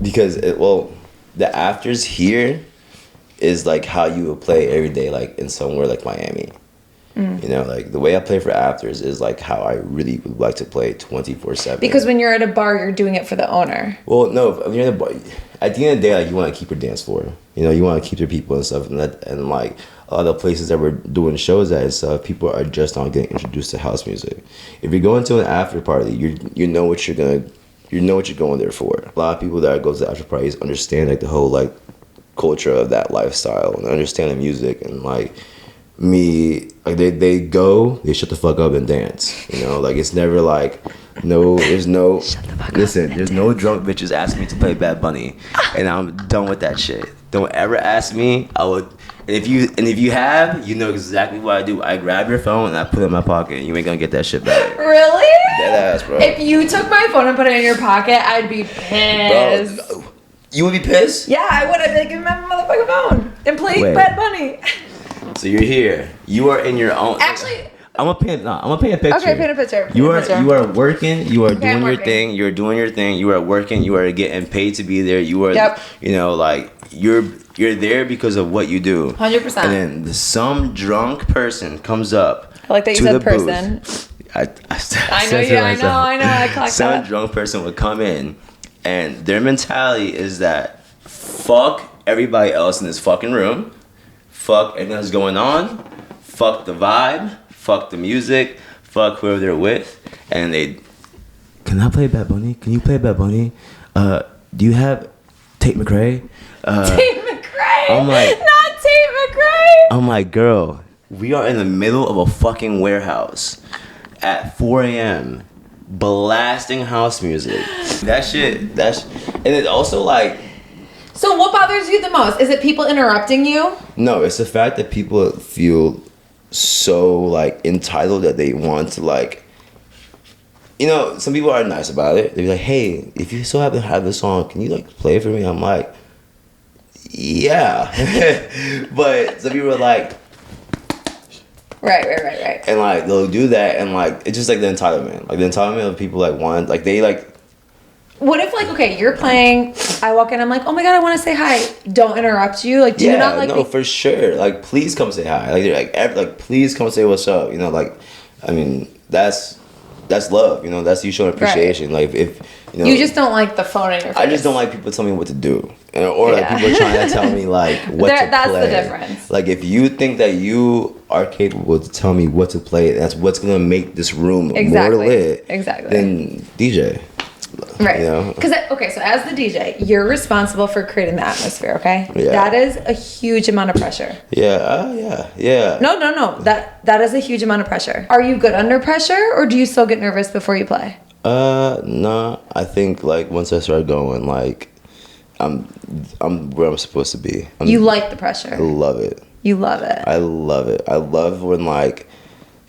Because the afters here is like how you would play every day, like in somewhere like Miami. You know, like the way I play for afters is like how I really would like to play 24/7. Because when you're at a bar, you're doing it for the owner. Well, no, when you're at a bar, at the end of the day, like you want to keep your dance floor. You know, you want to keep your people and stuff, and like a lot of the places that we're doing shows at and stuff, people are just not getting introduced to house music. If you're going to an after party, you know what you're gonna you know what you're going there for. A lot of people that go to after parties understand like the whole like culture of that lifestyle and understand the music, and like me, like they shut the fuck up and dance. You know, like it's never like there's no there's no drunk bitches asking me to play Bad Bunny, and I'm done with that shit. Don't ever ask me. I would. And if you have, you know exactly what I do. I grab your phone and I put it in my pocket. You ain't gonna get that shit back. Really? Dead ass, bro. If you took my phone and put it in your pocket, I'd be pissed. Bro, you would be pissed? Yeah, I would. I'd be like, give me my motherfucking phone and play Bad Bunny. So you're here. You are in your own. Actually, I'm gonna paint a picture. Okay, paint a picture. You are working. You are doing your working. thing. You're doing your thing. You are working. You are getting paid to be there. You are. Yep. You know, like you're there because of what you do. 100%. And then some drunk person comes up. I like that you to said the person. Booth. I know you. I know. I clocked Some that. drunk person would come in, and their mentality is that fuck everybody else in this fucking room. Fuck everything that's going on. Fuck the vibe. Fuck the music. Fuck whoever they're with. And they... Can I play Bad Bunny? Can you play Bad Bunny? Do you have Tate McRae? Tate McRae! I'm like... Not Tate McRae! I'm like, girl, we are in the middle of a fucking warehouse at 4 a.m. blasting house music. That shit... And it's also like... So what bothers you the most? Is it people interrupting you? No, it's the fact that people feel so like entitled that they want to like, you know, some people are nice about it. They're like, hey, if you still happen to have this song, can you like play it for me? I'm like, yeah. But some people are like, Right. and like they'll do that, and like it's just like the entitlement of people like want, like they like. What if like, okay, you're playing, I walk in, I'm like, oh my god, I want to say hi. Don't interrupt you. Like, do you not like? No, for sure. Like, please come say hi. Like, like please come say what's up. You know, like, I mean, that's love. You know, that's you showing appreciation. Right. Like, if you know, you just don't like the phone in your face. I just don't like people telling me what to do, or like people trying to tell me like what to play. That's the difference. Like, if you think that you are capable to tell me what to play, that's what's gonna make this room more lit. Exactly. Then DJ. Right. You know? Because, okay, so as the DJ, you're responsible for creating the atmosphere, okay? Yeah. That is a huge amount of pressure. Yeah. No. That is a huge amount of pressure. Are you good under pressure, or do you still get nervous before you play? No. I think, like, once I start going, like, I'm where I'm supposed to be. You like the pressure. I love it. You love it. I love it. I love when, like,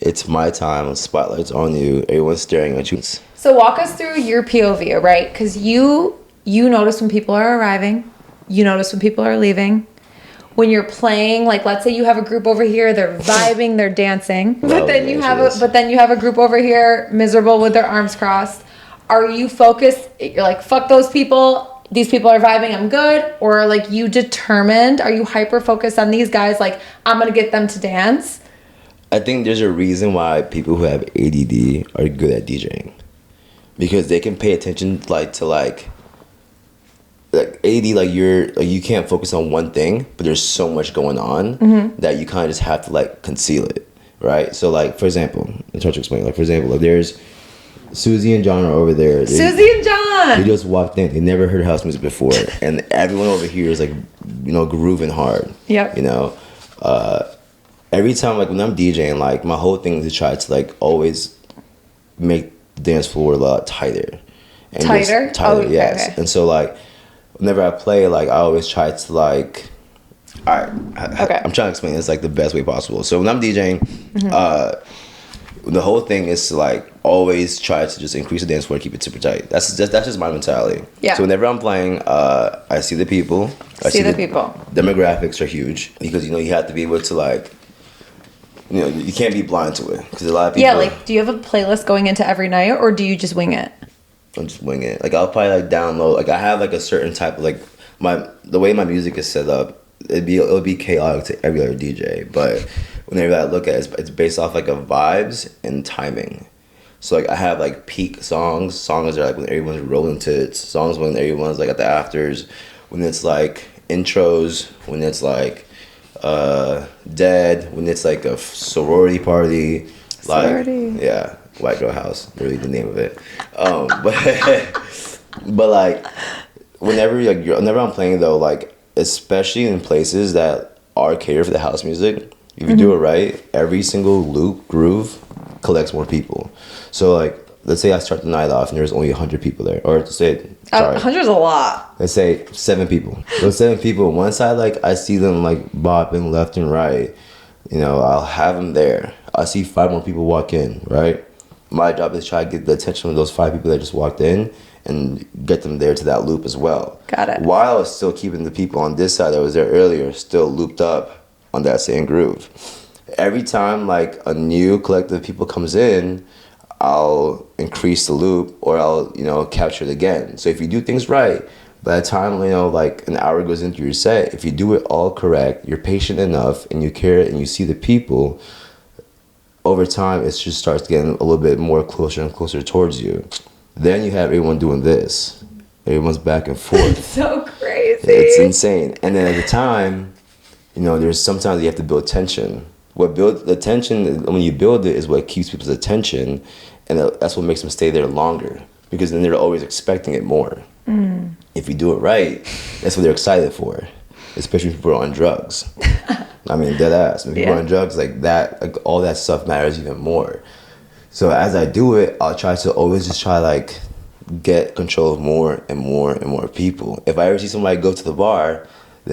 it's my time, the spotlight's on you, everyone's staring at you. So walk us through your POV, right? Because you notice when people are arriving, you notice when people are leaving. When you're playing, like let's say you have a group over here, they're vibing, they're dancing, but then you have a group over here miserable with their arms crossed. Are you focused? You're like, fuck those people. These people are vibing, I'm good. Or like you determined? Are you hyper focused on these guys? Like I'm gonna get them to dance. I think there's a reason why people who have ADD are good at DJing. Because they can pay attention to AD, like you can't focus on one thing, but there's so much going on that you kind of just have to like conceal it, right? So like for example, I'm trying to explain. Like for example, like there's Susie and John are over there. Susie and John. They just walked in. They never heard house music before, and everyone over here is like, you know, grooving hard. Yep. You know, every time like when I'm DJing, like my whole thing is to try to like always make the dance floor a lot tighter. And tighter? Tighter, yes. Okay. And so like whenever I play, like I always try to like, all right, I'm trying to explain this like the best way possible. So when I'm DJing, the whole thing is to like always try to just increase the dance floor and keep it super tight. That's just my mentality. Yeah. So whenever I'm playing, I see the people. I see the people. Demographics are huge because, you know, you have to be able to like, you know, you can't be blind to it because a lot of people. Yeah, like, do you have a playlist going into every night, or do you just wing it? I'm just winging it. Like, I'll probably like download. Like, I have like a certain type of like the way my music is set up. It'll be chaotic to every other DJ, but whenever I look at it, it's based off like of vibes and timing. So like I have like peak songs that are like when everyone's rolling tits, songs when everyone's like at the afters, when it's like intros, when it's like dead, when it's like a sorority party. Sorority. Yeah, white girl house, really the name of it. But like whenever I'm playing though, like especially in places that are catered for the house music, if you do it right, every single loop groove collects more people. So like, let's say I start the night off and there's only 100 people there, or say, sorry, 100's a lot. let's say 7 people. Those 7 people, once I see them like bopping left and right, I'll have them there. I see 5 more people walk in, right? My job is try to get the attention of those 5 people that just walked in and get them there to that loop as well. Got it. While still keeping the people on this side that was there earlier still looped up on that same groove. Every time like a new collective of people comes in, I'll increase the loop or I'll, capture it again. So if you do things right, by the time, like an hour goes into your set, if you do it all correct, you're patient enough and you care and you see the people, over time it just starts getting a little bit more closer and closer towards you. Then you have everyone doing this. Everyone's back and forth. So crazy. It's insane. And then at the time, there's sometimes you have to build tension. What builds the tension, when you build it, is what keeps people's attention, and that's what makes them stay there longer, because then they're always expecting it more. If you do it right, that's what they're excited for, especially when people are on drugs. I mean, dead ass. When people are on drugs, like that, like all that stuff matters even more. So as I do it, I'll try to always just like get control of more and more and more people. If I ever see somebody go to the bar,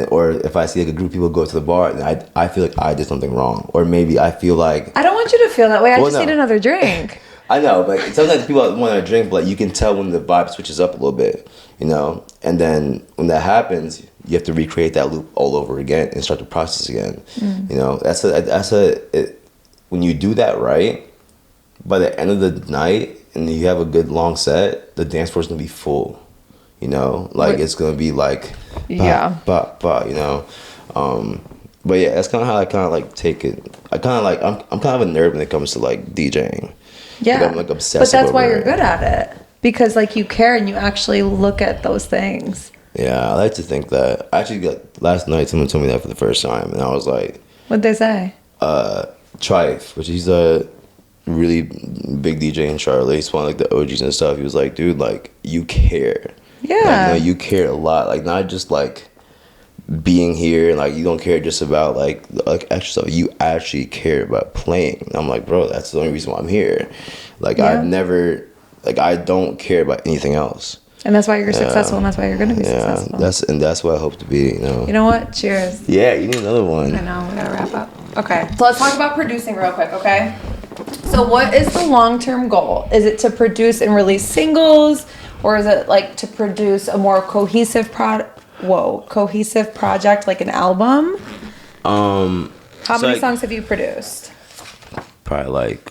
or if I see like a group of people go to the bar, then I feel like I did something wrong. Or maybe I feel like... I don't want you to feel that way. I just need another drink. I know, but sometimes people want to drink, but like, you can tell when the vibe switches up a little bit, And then when that happens, you have to recreate that loop all over again and start the process again. When you do that right, by the end of the night, and you have a good long set, the dance floor is going to be full. It's gonna be like, but yeah, that's kind of how I kind of like take it. I'm kind of a nerd when it comes to like DJing. Yeah, like, I'm like obsessive. But that's why you're good at it, because like you care and you actually look at those things. Yeah, I like to think that. Actually, last night someone told me that for the first time, and I was like, what'd they say? Trife, which he's a really big DJ in Charlotte. He's one of like the OGs and stuff. He was like, dude, like you care. Yeah. Like, you care a lot. Like, not just like being here and like you don't care just about like extra stuff. You actually care about playing. And I'm like, bro, that's the only reason why I'm here. Like, I've never, like, I don't care about anything else. And that's why you're successful, and that's why you're going to be successful. That's what I hope to be, You know what? Cheers. Yeah, you need another one. I know, we gotta wrap up. Okay, so let's talk about producing real quick, okay? So what is the long-term goal? Is it to produce and release singles, or is it like to produce a more cohesive project, like an album? How many songs have you produced? Probably like,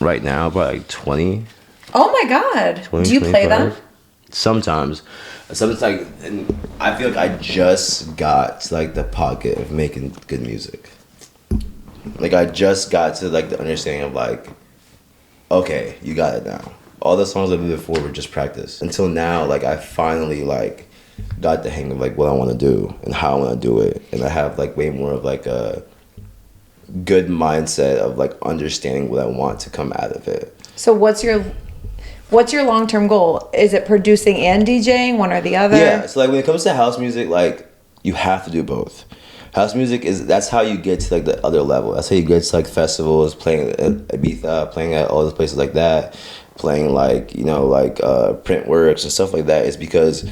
right now, probably like 20. Oh my God. 20, do you play 25? them? Sometimes like, and I feel like I just got to like the pocket of making good music. Like, I just got to like the understanding of like, okay, you got it now. All the songs I did before were just practice. Until now, like, I finally like got the hang of like what I want to do and how I want to do it, and I have like way more of like a good mindset of like understanding what I want to come out of it. So what's your long-term goal? Is it producing and DJing, one or the other? Yeah, so like when it comes to house music, like you have to do both. House music that's how you get to like the other level. That's how you get to like festivals, playing at Ibiza, playing at all those places like that, playing like, Printworks and stuff like that. It's because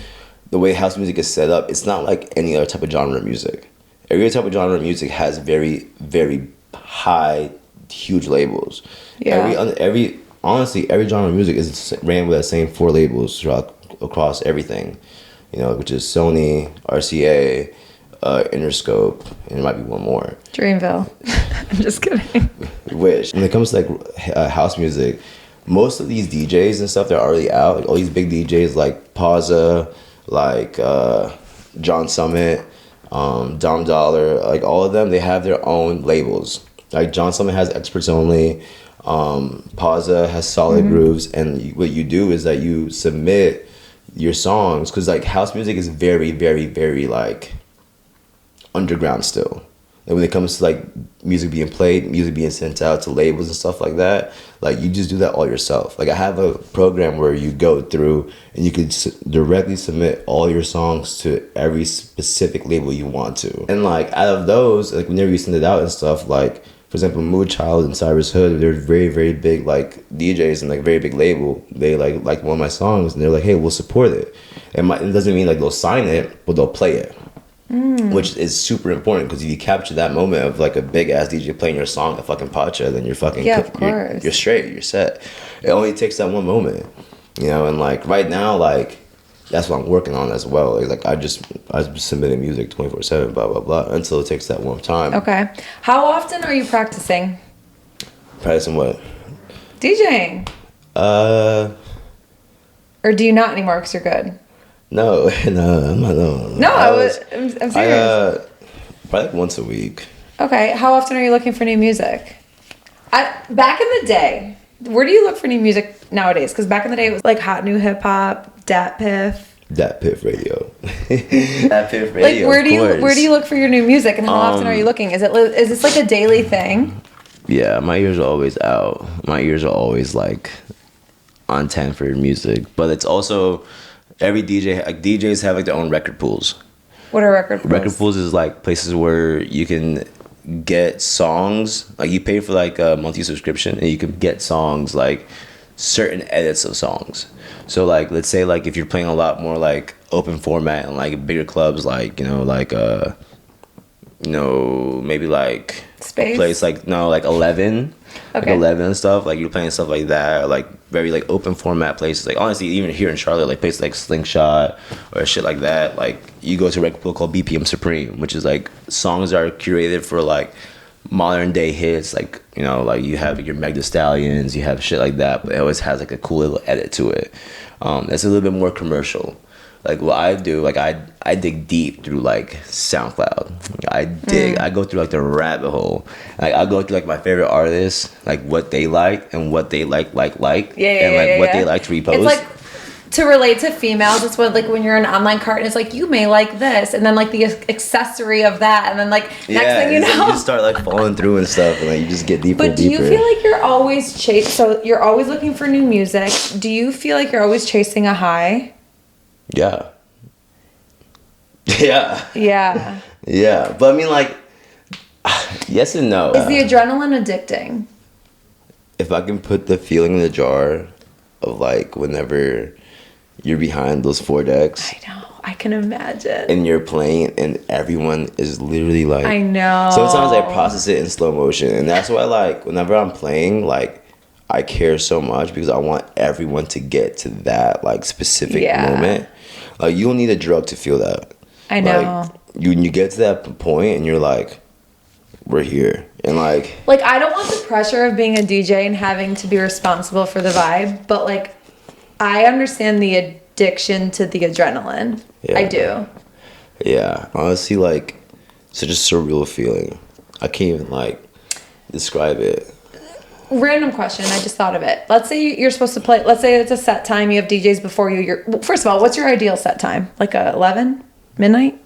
the way house music is set up, it's not like any other type of genre of music. Every type of genre of music has very, very high, huge labels. Yeah. Honestly, every genre of music is ran with the same 4 labels across everything, which is Sony, RCA, Interscope, and it might be one more. Dreamville. I'm just kidding. Wish. When it comes to like house music, most of these DJs and stuff, they're already out. Like all these big DJs like Pazza, like John Summit, Dom Dollar, like all of them, they have their own labels. Like John Summit has Experts Only. Pazza has Solid Grooves, and what you do is that you submit your songs, because like house music is very, very, very like underground still. Like when it comes to like music being played, music being sent out to labels and stuff like that, like you just do that all yourself. Like I have a program where you go through and you could directly submit all your songs to every specific label you want to. And like out of those, like whenever you send it out and stuff, like for example, Mood Child and Cyrus Hood, they're very, very big like DJs and like very big label. They like one of my songs and they're like, hey, we'll support it. And it doesn't mean like they'll sign it, but they'll play it. Which is super important because if you capture that moment of like a big ass DJ playing your song at fucking Pacha, then you're fucking of course. You're straight, you're set. It only takes that one moment, you know. And like right now, like that's what I'm working on as well. Like I submitting music 24/7, blah blah blah, until it takes that one time. Okay, how often are you practicing? Practicing what? DJing. Or do you not anymore because you're good? No, I'm not. No, I'm serious. Probably like once a week. Okay, how often are you looking for new music? Back in the day, where do you look for new music nowadays? Because back in the day, it was like hot new hip hop, Dat Piff. Dat Piff Radio. Dat Piff Radio. Like where do you look for your new music, and how often are you looking? Is this like a daily thing? Yeah, my ears are always out. My ears are always like on 10 for music, but it's also. Every DJ, like DJs have like their own record pools. What are record pools? Record pools is like places where you can get songs. Like you pay for like a monthly subscription and you can get songs, like certain edits of songs. So like, let's say like if you're playing a lot more like open format and like bigger clubs, like, maybe like Space? Place like, like 11. Okay. Like 11 and stuff, like you're playing stuff like that, or like very like open format places. Like honestly, even here in Charlotte, like places like Slingshot or shit like that. Like you go to a record pool called BPM Supreme, which is like songs that are curated for like modern day hits. Like like you have your Meg Thee Stallions, you have shit like that, but it always has like a cool little edit to it. That's a little bit more commercial. Like what I do, like I dig deep through like SoundCloud. I go through like the rabbit hole. Like I go through like my favorite artists, like what they like and what they like, and like what they like to repost. It's like to relate to females. It's what like when you're in an online cart and it's like you may like this, and then like the accessory of that, and then like next thing you know, you just start like falling through and stuff, and like you just get deeper. But and deeper. do you feel like you're always so you're always looking for new music? Do you feel like you're always chasing a high? Yeah. Yeah. Yeah. Yeah. But I mean, like, yes and no. Is the adrenaline addicting? If I can put the feeling in the jar of, like, whenever you're behind those 4 decks. I know. I can imagine. And you're playing and everyone is literally, like. I know. Sometimes I process it in slow motion. And that's why, like, whenever I'm playing, like, I care so much because I want everyone to get to that, like, specific moment. Like, you don't need a drug to feel that. I know. Like, you get to that point and you're like, we're here. And like I don't want the pressure of being a DJ and having to be responsible for the vibe, but like I understand the addiction to the adrenaline. Yeah. I do. Yeah. Honestly, like such a surreal feeling. I can't even like describe it. Random question, I just thought of it. Let's say you're supposed to play, let's say it's a set time, you have DJs before you. First of all, what's your ideal set time? Like 11? Midnight?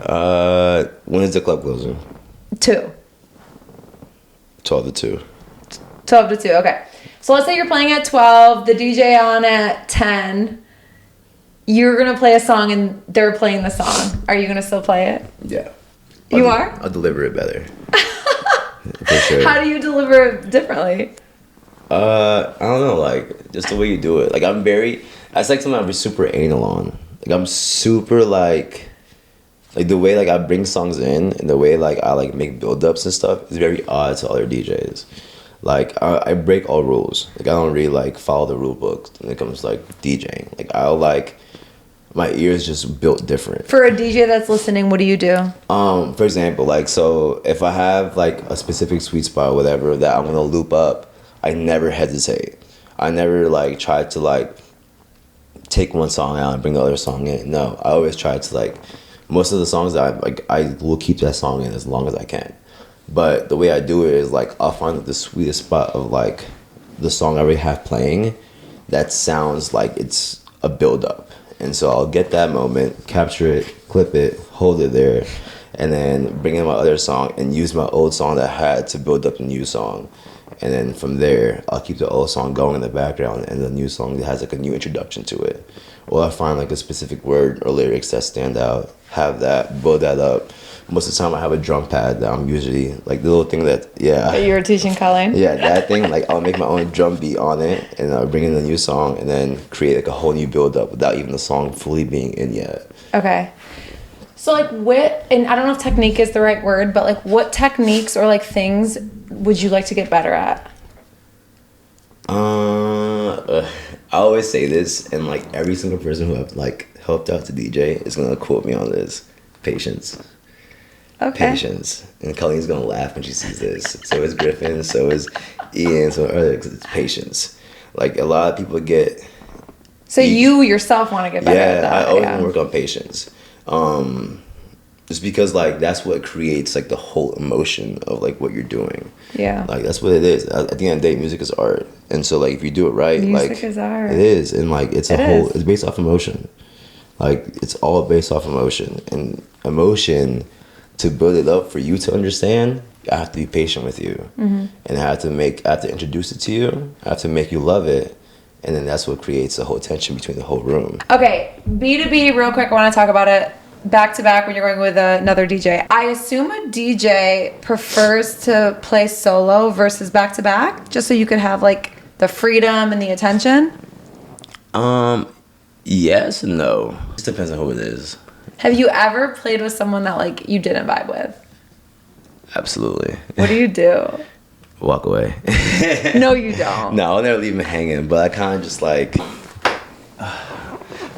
When is the club closing? 2. 12 to 2. 12 to 2, okay. So let's say you're playing at 12, the DJ on at 10. You're going to play a song and they're playing the song. Are you going to still play it? Yeah. You are? I'll deliver it better. For sure. How do you deliver it differently? I don't know, like, just the way you do it. Like, that's like something I'm super anal on. Like, I'm super, like the way, like, I bring songs in and the way, like, I, like, make build-ups and stuff is very odd to other DJs. Like, I break all rules. Like, I don't really, like, follow the rule book when it comes to, like, DJing. Like, my ears just built different. For a DJ that's listening, what do you do? For example, like, so if I have, like, a specific sweet spot or whatever that I'm going to loop up, I never hesitate. I never, like, try to, like, take one song out and bring the other song in. No, I always try to, like, most of the songs that I will keep that song in as long as I can. But the way I do it is, like, I'll find the sweetest spot of, like, the song I already have playing that sounds like it's a build-up. And so I'll get that moment, capture it, clip it, hold it there, and then bring in my other song and use my old song that I had to build up the new song. And then from there, I'll keep the old song going in the background, and the new song has like a new introduction to it. Or I find like a specific word or lyrics that stand out, have that, build that up. Most of the time I have a drum pad that I'm usually, like the little thing that, That you were teaching Colleen? Yeah, that thing, like I'll make my own drum beat on it, and I'll bring in the new song, and then create like a whole new build up without even the song fully being in yet. Okay. So like what, and I don't know if technique is the right word, but like what techniques or like things would you like to get better at? I always say this, and like every single person who I've like helped out to DJ is gonna quote me on this: patience. Okay. Patience. And Colleen's gonna laugh when she sees this. So is Griffin. So is Ian. So it's patience. Like a lot of people get. So you yourself want to get better at that? I always want to work on patience. Just because like that's what creates like the whole emotion of like what you're doing. Yeah. Like that's what it is. At the end of the day, music is art, and so like if you do it right, music is art. It is, and like it's it's based off emotion. Like it's all based off emotion, and emotion, to build it up for you to understand, I have to be patient with you, and I have to introduce it to you. I have to make you love it, and then that's what creates the whole tension between the whole room. Okay, B2B, real quick. I want to talk about it. Back to back when you're going with another DJ. I assume a DJ prefers to play solo versus back to back, just so you could have like the freedom and the attention. Yes and no. It depends on who it is. Have you ever played with someone that like you didn't vibe with? Absolutely. What do you do? Walk away. No, you don't. No, I'll never leave him hanging, but I kind of just like.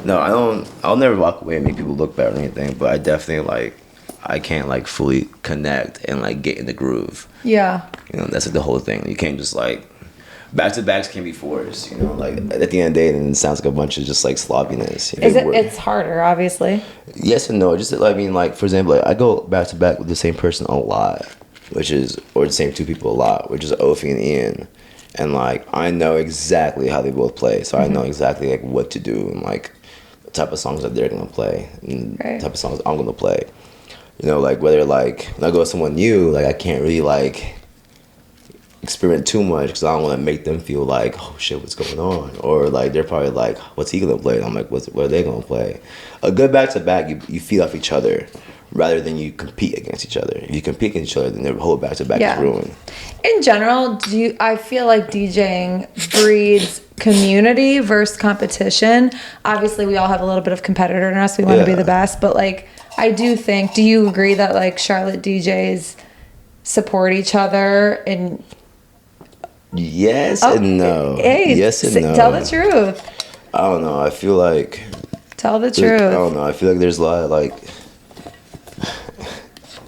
No, I don't. I'll never walk away and make people look bad or anything. But I definitely like, I can't like fully connect and like get in the groove. Yeah. You know, that's like the whole thing. You can't just like, back to backs can be forced. You know, like at the end of the day, then it sounds like a bunch of just like sloppiness. You know, Is it? It's harder, obviously. Yes and no. Just I mean, like for example, like, I go back to back with the same person a lot, or the same two people a lot, which is Ophi and Ian. And like I know exactly how they both play, so I know exactly like what to do and like the type of songs that they're gonna play and the type of songs I'm gonna play. You know, like whether like when I go with someone new, like I can't really like experiment too much because I don't want to make them feel like, oh shit, what's going on? Or like they're probably like, what's he gonna play? And I'm like, what are they gonna play? A good back to back, you feed off each other rather than you compete against each other. If you compete against each other, then their whole back to back is ruined. In general, I feel like DJing breeds community versus competition. Obviously, we all have a little bit of competitor in us. We want to be the best, but like I do think. Do you agree that like Charlotte DJs support each other and? Yes and no. Hey, yes and no. Tell the truth. I don't know. I feel like. Tell the truth. I don't know. I feel like there's a lot of like.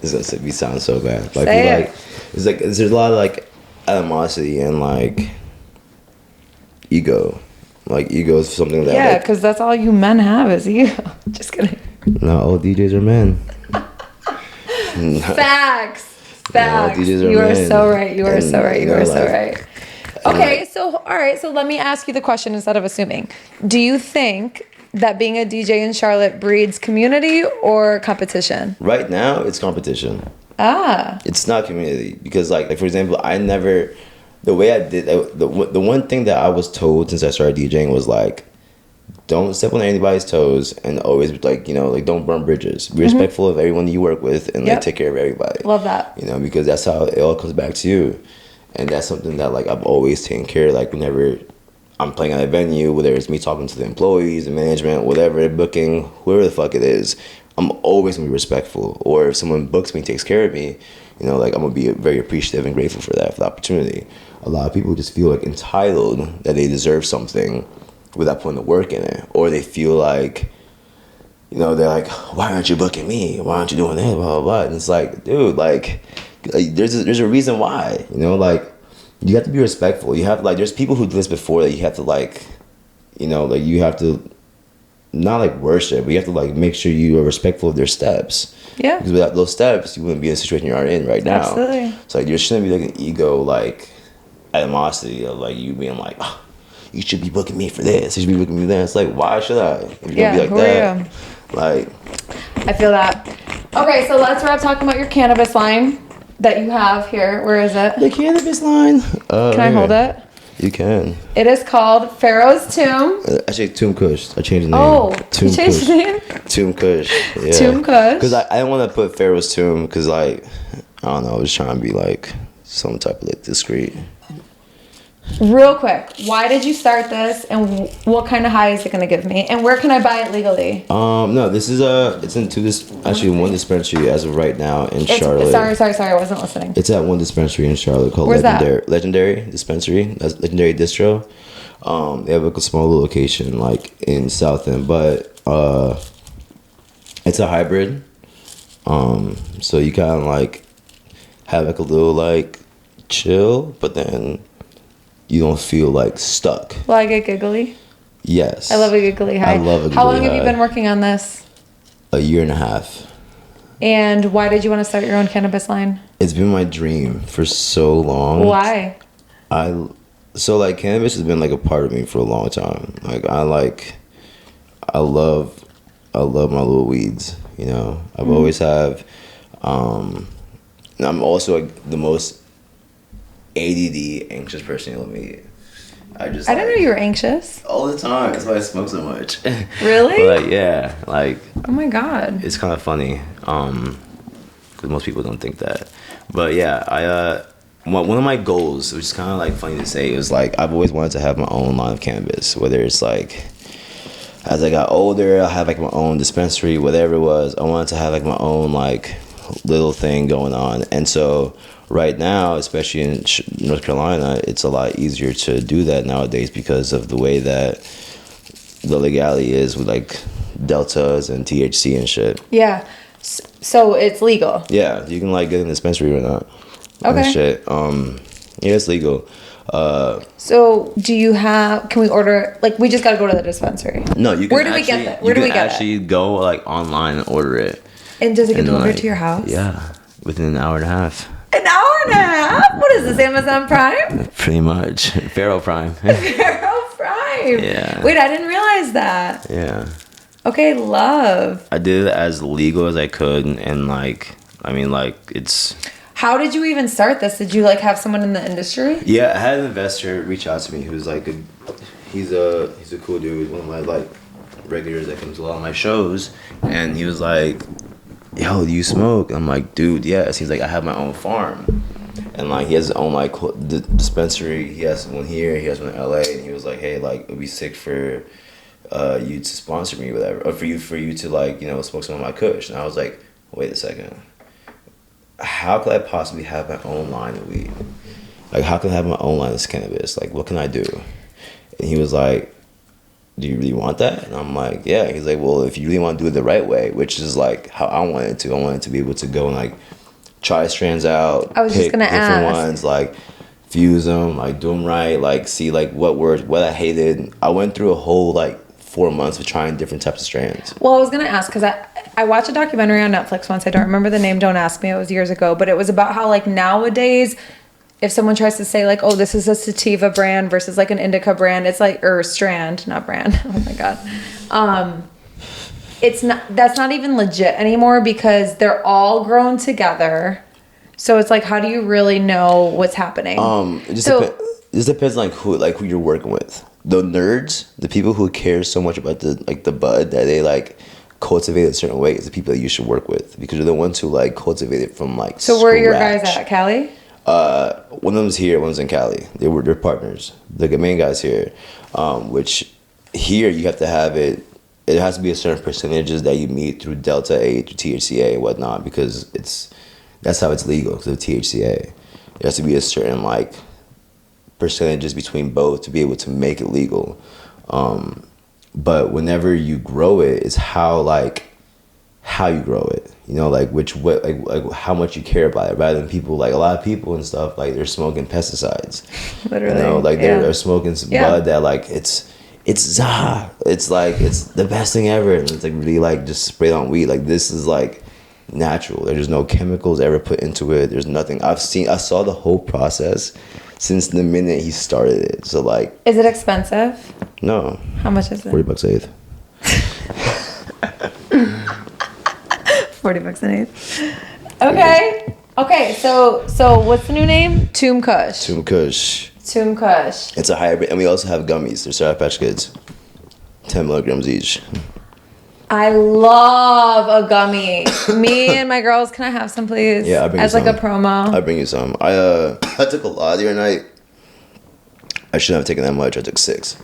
This is gonna sound so bad. But I feel like there's a lot of like animosity and like ego. Like ego is something that. Yeah, because that's all you men have is ego. Just kidding. Not all DJs are men. Facts. All DJs are you men. are so right. You are so right. You are so like, right. Okay, so all right, so let me ask you the question instead of assuming. Do you think that being a DJ in Charlotte breeds community or competition? Right now, it's competition. It's not community because, like for example, the way I did the one thing that I was told since I started DJing was like, don't step on anybody's toes and always like like don't burn bridges. Be respectful of everyone you work with and like take care of everybody. Love that. You know, because that's how it all comes back to you, and that's something that like I've always taken care of. Like whenever I'm playing at a venue, whether it's me talking to the employees, the management, whatever, booking, whoever the fuck it is, I'm always gonna be respectful. Or if someone books me, takes care of me, like I'm gonna be very appreciative and grateful for that, for the opportunity. A lot of people just feel like entitled that they deserve something without putting the work in it. Or they feel like, they're like, why aren't you booking me? Why aren't you doing that? Blah, blah, blah. And it's like, dude, like there's a reason why, like, you have to be respectful. You have like, there's people who did this before that you have to like, like you have to not like worship, but you have to like make sure you are respectful of their steps. Yeah. Because without those steps, you wouldn't be in the situation you are in right now. Absolutely. So like, there shouldn't be like an ego like animosity of like you being like, oh, you should be booking me for this. You should be booking me there. It's like, why should I? If you're gonna be like that, like. I feel that. Okay, so let's wrap talking about your cannabis line that you have here. Where is it? The cannabis line. Can I hold it? You can. It is called Pharro's Tomb. Actually, Tomb Kush. I changed the name. Oh, Tomb you changed Kush. the name? Tomb Kush. Yeah. Tomb Kush. Because I didn't want to put Pharaoh's Tomb because, like, I don't know, I was trying to be, like, some type of, like, discreet. Real quick, why did you start this, and what kind of high is it going to give me, and where can I buy it legally? No, this is it's in one dispensary as of right now in Charlotte. Sorry, I wasn't listening. It's at one dispensary in Charlotte called Where's that? Legendary Dispensary. That's Legendary Distro. They have like a small little location like in South End, but it's a hybrid. So you kind of like have like a little like chill, but then you don't feel like stuck. Will I get giggly? Yes. I love a giggly high. I love a giggly How long have you high. been working on this? A year and a half. And why did you want to start your own cannabis line? It's been my dream for so long. Why? So like cannabis has been like a part of me for a long time. Like I love my little weeds, you know. I've always have and I'm also like the most ADD anxious person you'll meet. I didn't know you were anxious. all the time. That's why I smoke so much. Really? But like yeah, like Oh my god. it's kind of funny because most people don't think that. But yeah, one of my goals, which is kind of like funny to say, was like I've always wanted to have my own line of cannabis. Whether it's like as I got older, I have like my own dispensary, whatever it was. I wanted to have like my own like little thing going on, and so right now, especially in North Carolina, it's a lot easier to do that nowadays because of the way that the legality is with like deltas and THC and shit. Yeah. So it's legal. Yeah, you can like get in the dispensary or not. Okay. And shit. Yeah, it's legal. So can we order, like we just got to go to the dispensary? No, you can. Where do we get that? Where do we get it? actually go like online and order it. And does it get And, delivered like, to your house? Yeah, within an hour and a half. An hour and a half? What is this, Amazon Prime? Pretty much. Pharro Prime. Pharro Prime. Yeah. Wait, I didn't realize that. Yeah. Okay, love. I did it as legal as I could, and like, I mean, like, it's. How did you even start this? Did you like have someone in the industry? Yeah, I had an investor reach out to me who's like he's a cool dude, one of my like regulars that comes to a lot of my shows, and he was like, yo, do you smoke? I'm like, dude, yes. He's like, I have my own farm, and like he has his own like dispensary. He has one here, he has one in LA, and he was like, hey, like it'd be sick for you to sponsor me, whatever, or for you to like, you know, smoke some of my kush. And I was like, wait a second, how could I possibly have my own line of weed? Like, how can I have my own line of cannabis? Like, what can I do? And he was like, do you really want that? And I'm like, yeah. He's like, well, if you really want to do it the right way, which is like how I wanted to be able to go and like try strands out, I was just gonna different ask. ones, like fuse them, like do them right, like see like what I hated. I went through a whole like 4 months of trying different types of strands. Well, I was gonna ask because I watched a documentary on Netflix once. I don't remember the name. Don't ask me. It was years ago, but it was about how like nowadays, if someone tries to say like, oh, this is a sativa brand versus like an indica brand, it's like, or strand, not brand. Oh my god. It's not. That's not even legit anymore because they're all grown together. So it's like, how do you really know what's happening? It just depends like who you're working with. The nerds, the people who care so much about the bud that they like cultivate it a certain way is the people that you should work with because they're the ones who like cultivate it from like So where are your guys at, Cali? One of them's here, one's in Cali. They're partners. The main guy's here, which here you have to have it. It has to be a certain percentages that you meet through Delta 8, through THCA and whatnot because that's how it's legal because of THCA. There has to be a certain like percentages between both to be able to make it legal. But whenever you grow it, it's how you grow it. You know, like like how much you care about it, rather than people like a lot of people and stuff like they're smoking pesticides. Literally, you know, like they're smoking some bud that like it's like it's the best thing ever, and it's like really like just sprayed on weed. Like this is like natural. There's no chemicals ever put into it. There's nothing. I saw the whole process since the minute he started it. So like, is it expensive? No. How much is it? $40 eighth. $40 an eighth. Okay. Okay, so what's the new name? Tomb Kush. Tomb Kush. Tomb Kush. It's a hybrid, and we also have gummies. They're Sour Patch Kids. 10 milligrams each. I love a gummy. Me and my girls, can I have some, please? Yeah, I'll bring you as like some. a promo. I'll bring you some. I took a lot the other night. I shouldn't have taken that much. I took 6.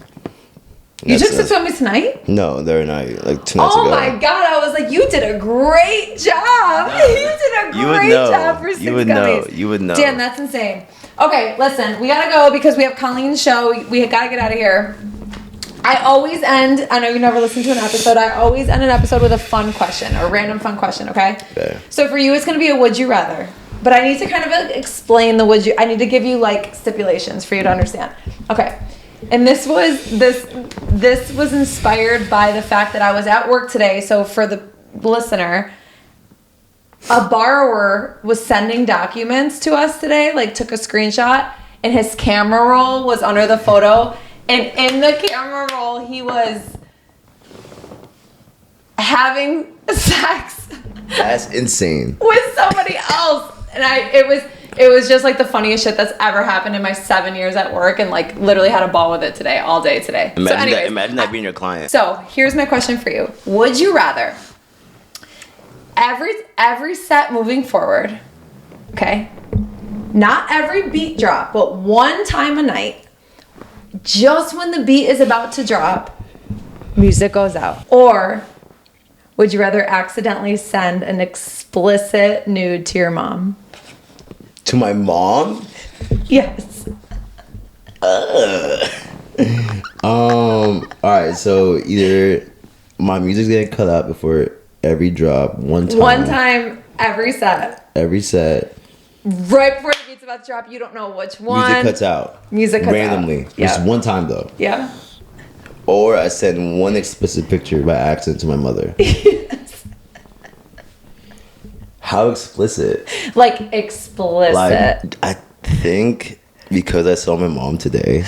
You took 6 gummies tonight? No, the other night, like 2 nights ago. Oh my god! I was like, you did a great job. You did a great job for 6 gummies. You would know. Damn, that's insane. Okay, listen, we gotta go because we have Colleen's show. We gotta get out of here. I always end. I know you never listen to an episode. I always end an episode with a fun question, or a random fun question. Okay. Okay. So for you, it's gonna be a would you rather. But I need to kind of explain the would you. I need to give you like stipulations for you to understand. Okay. And this was inspired by the fact that I was at work today. So for the listener, a borrower was sending documents to us today, like took a screenshot, and his camera roll was under the photo. And in the camera roll, he was having sex. That's insane. With somebody else. And it was just like the funniest shit that's ever happened in my 7 years at work, and like literally had a ball with it today, all day today. Imagine that being your client. So here's my question for you. Would you rather every set moving forward, okay, not every beat drop, but one time a night, just when the beat is about to drop, music goes out? Or would you rather accidentally send an explicit nude to your mom? To my mom? Yes. Alright, so either my music's getting cut out before every drop, one time every set. Right before the beat's about to drop, you don't know which one. Music cuts out. Randomly. Yeah. Just one time though. Yeah. Or I send one explicit picture by accident to my mother. Yes. How explicit? Like explicit. Like, I think because I saw my mom today,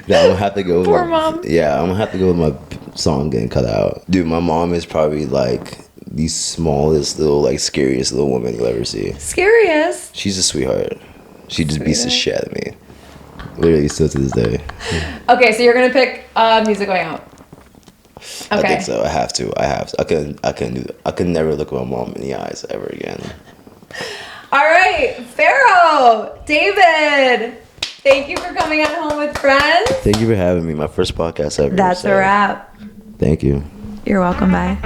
that I'm gonna have to go with Poor mom. Yeah, I'm gonna have to go with my song getting cut out. Dude, my mom is probably like the smallest little, like scariest little woman you'll ever see. Scariest? She's a sweetheart. She just beats the shit out of me. Literally still to this day. Okay, so you're gonna pick music going out. Okay. I think so. I have to. I couldn't do that. I could never look my mom in the eyes ever again. All right, Pharro, David, thank you for coming on Home with Friends. Thank you for having me. My first podcast ever. That's a wrap. Thank you. You're welcome. Bye.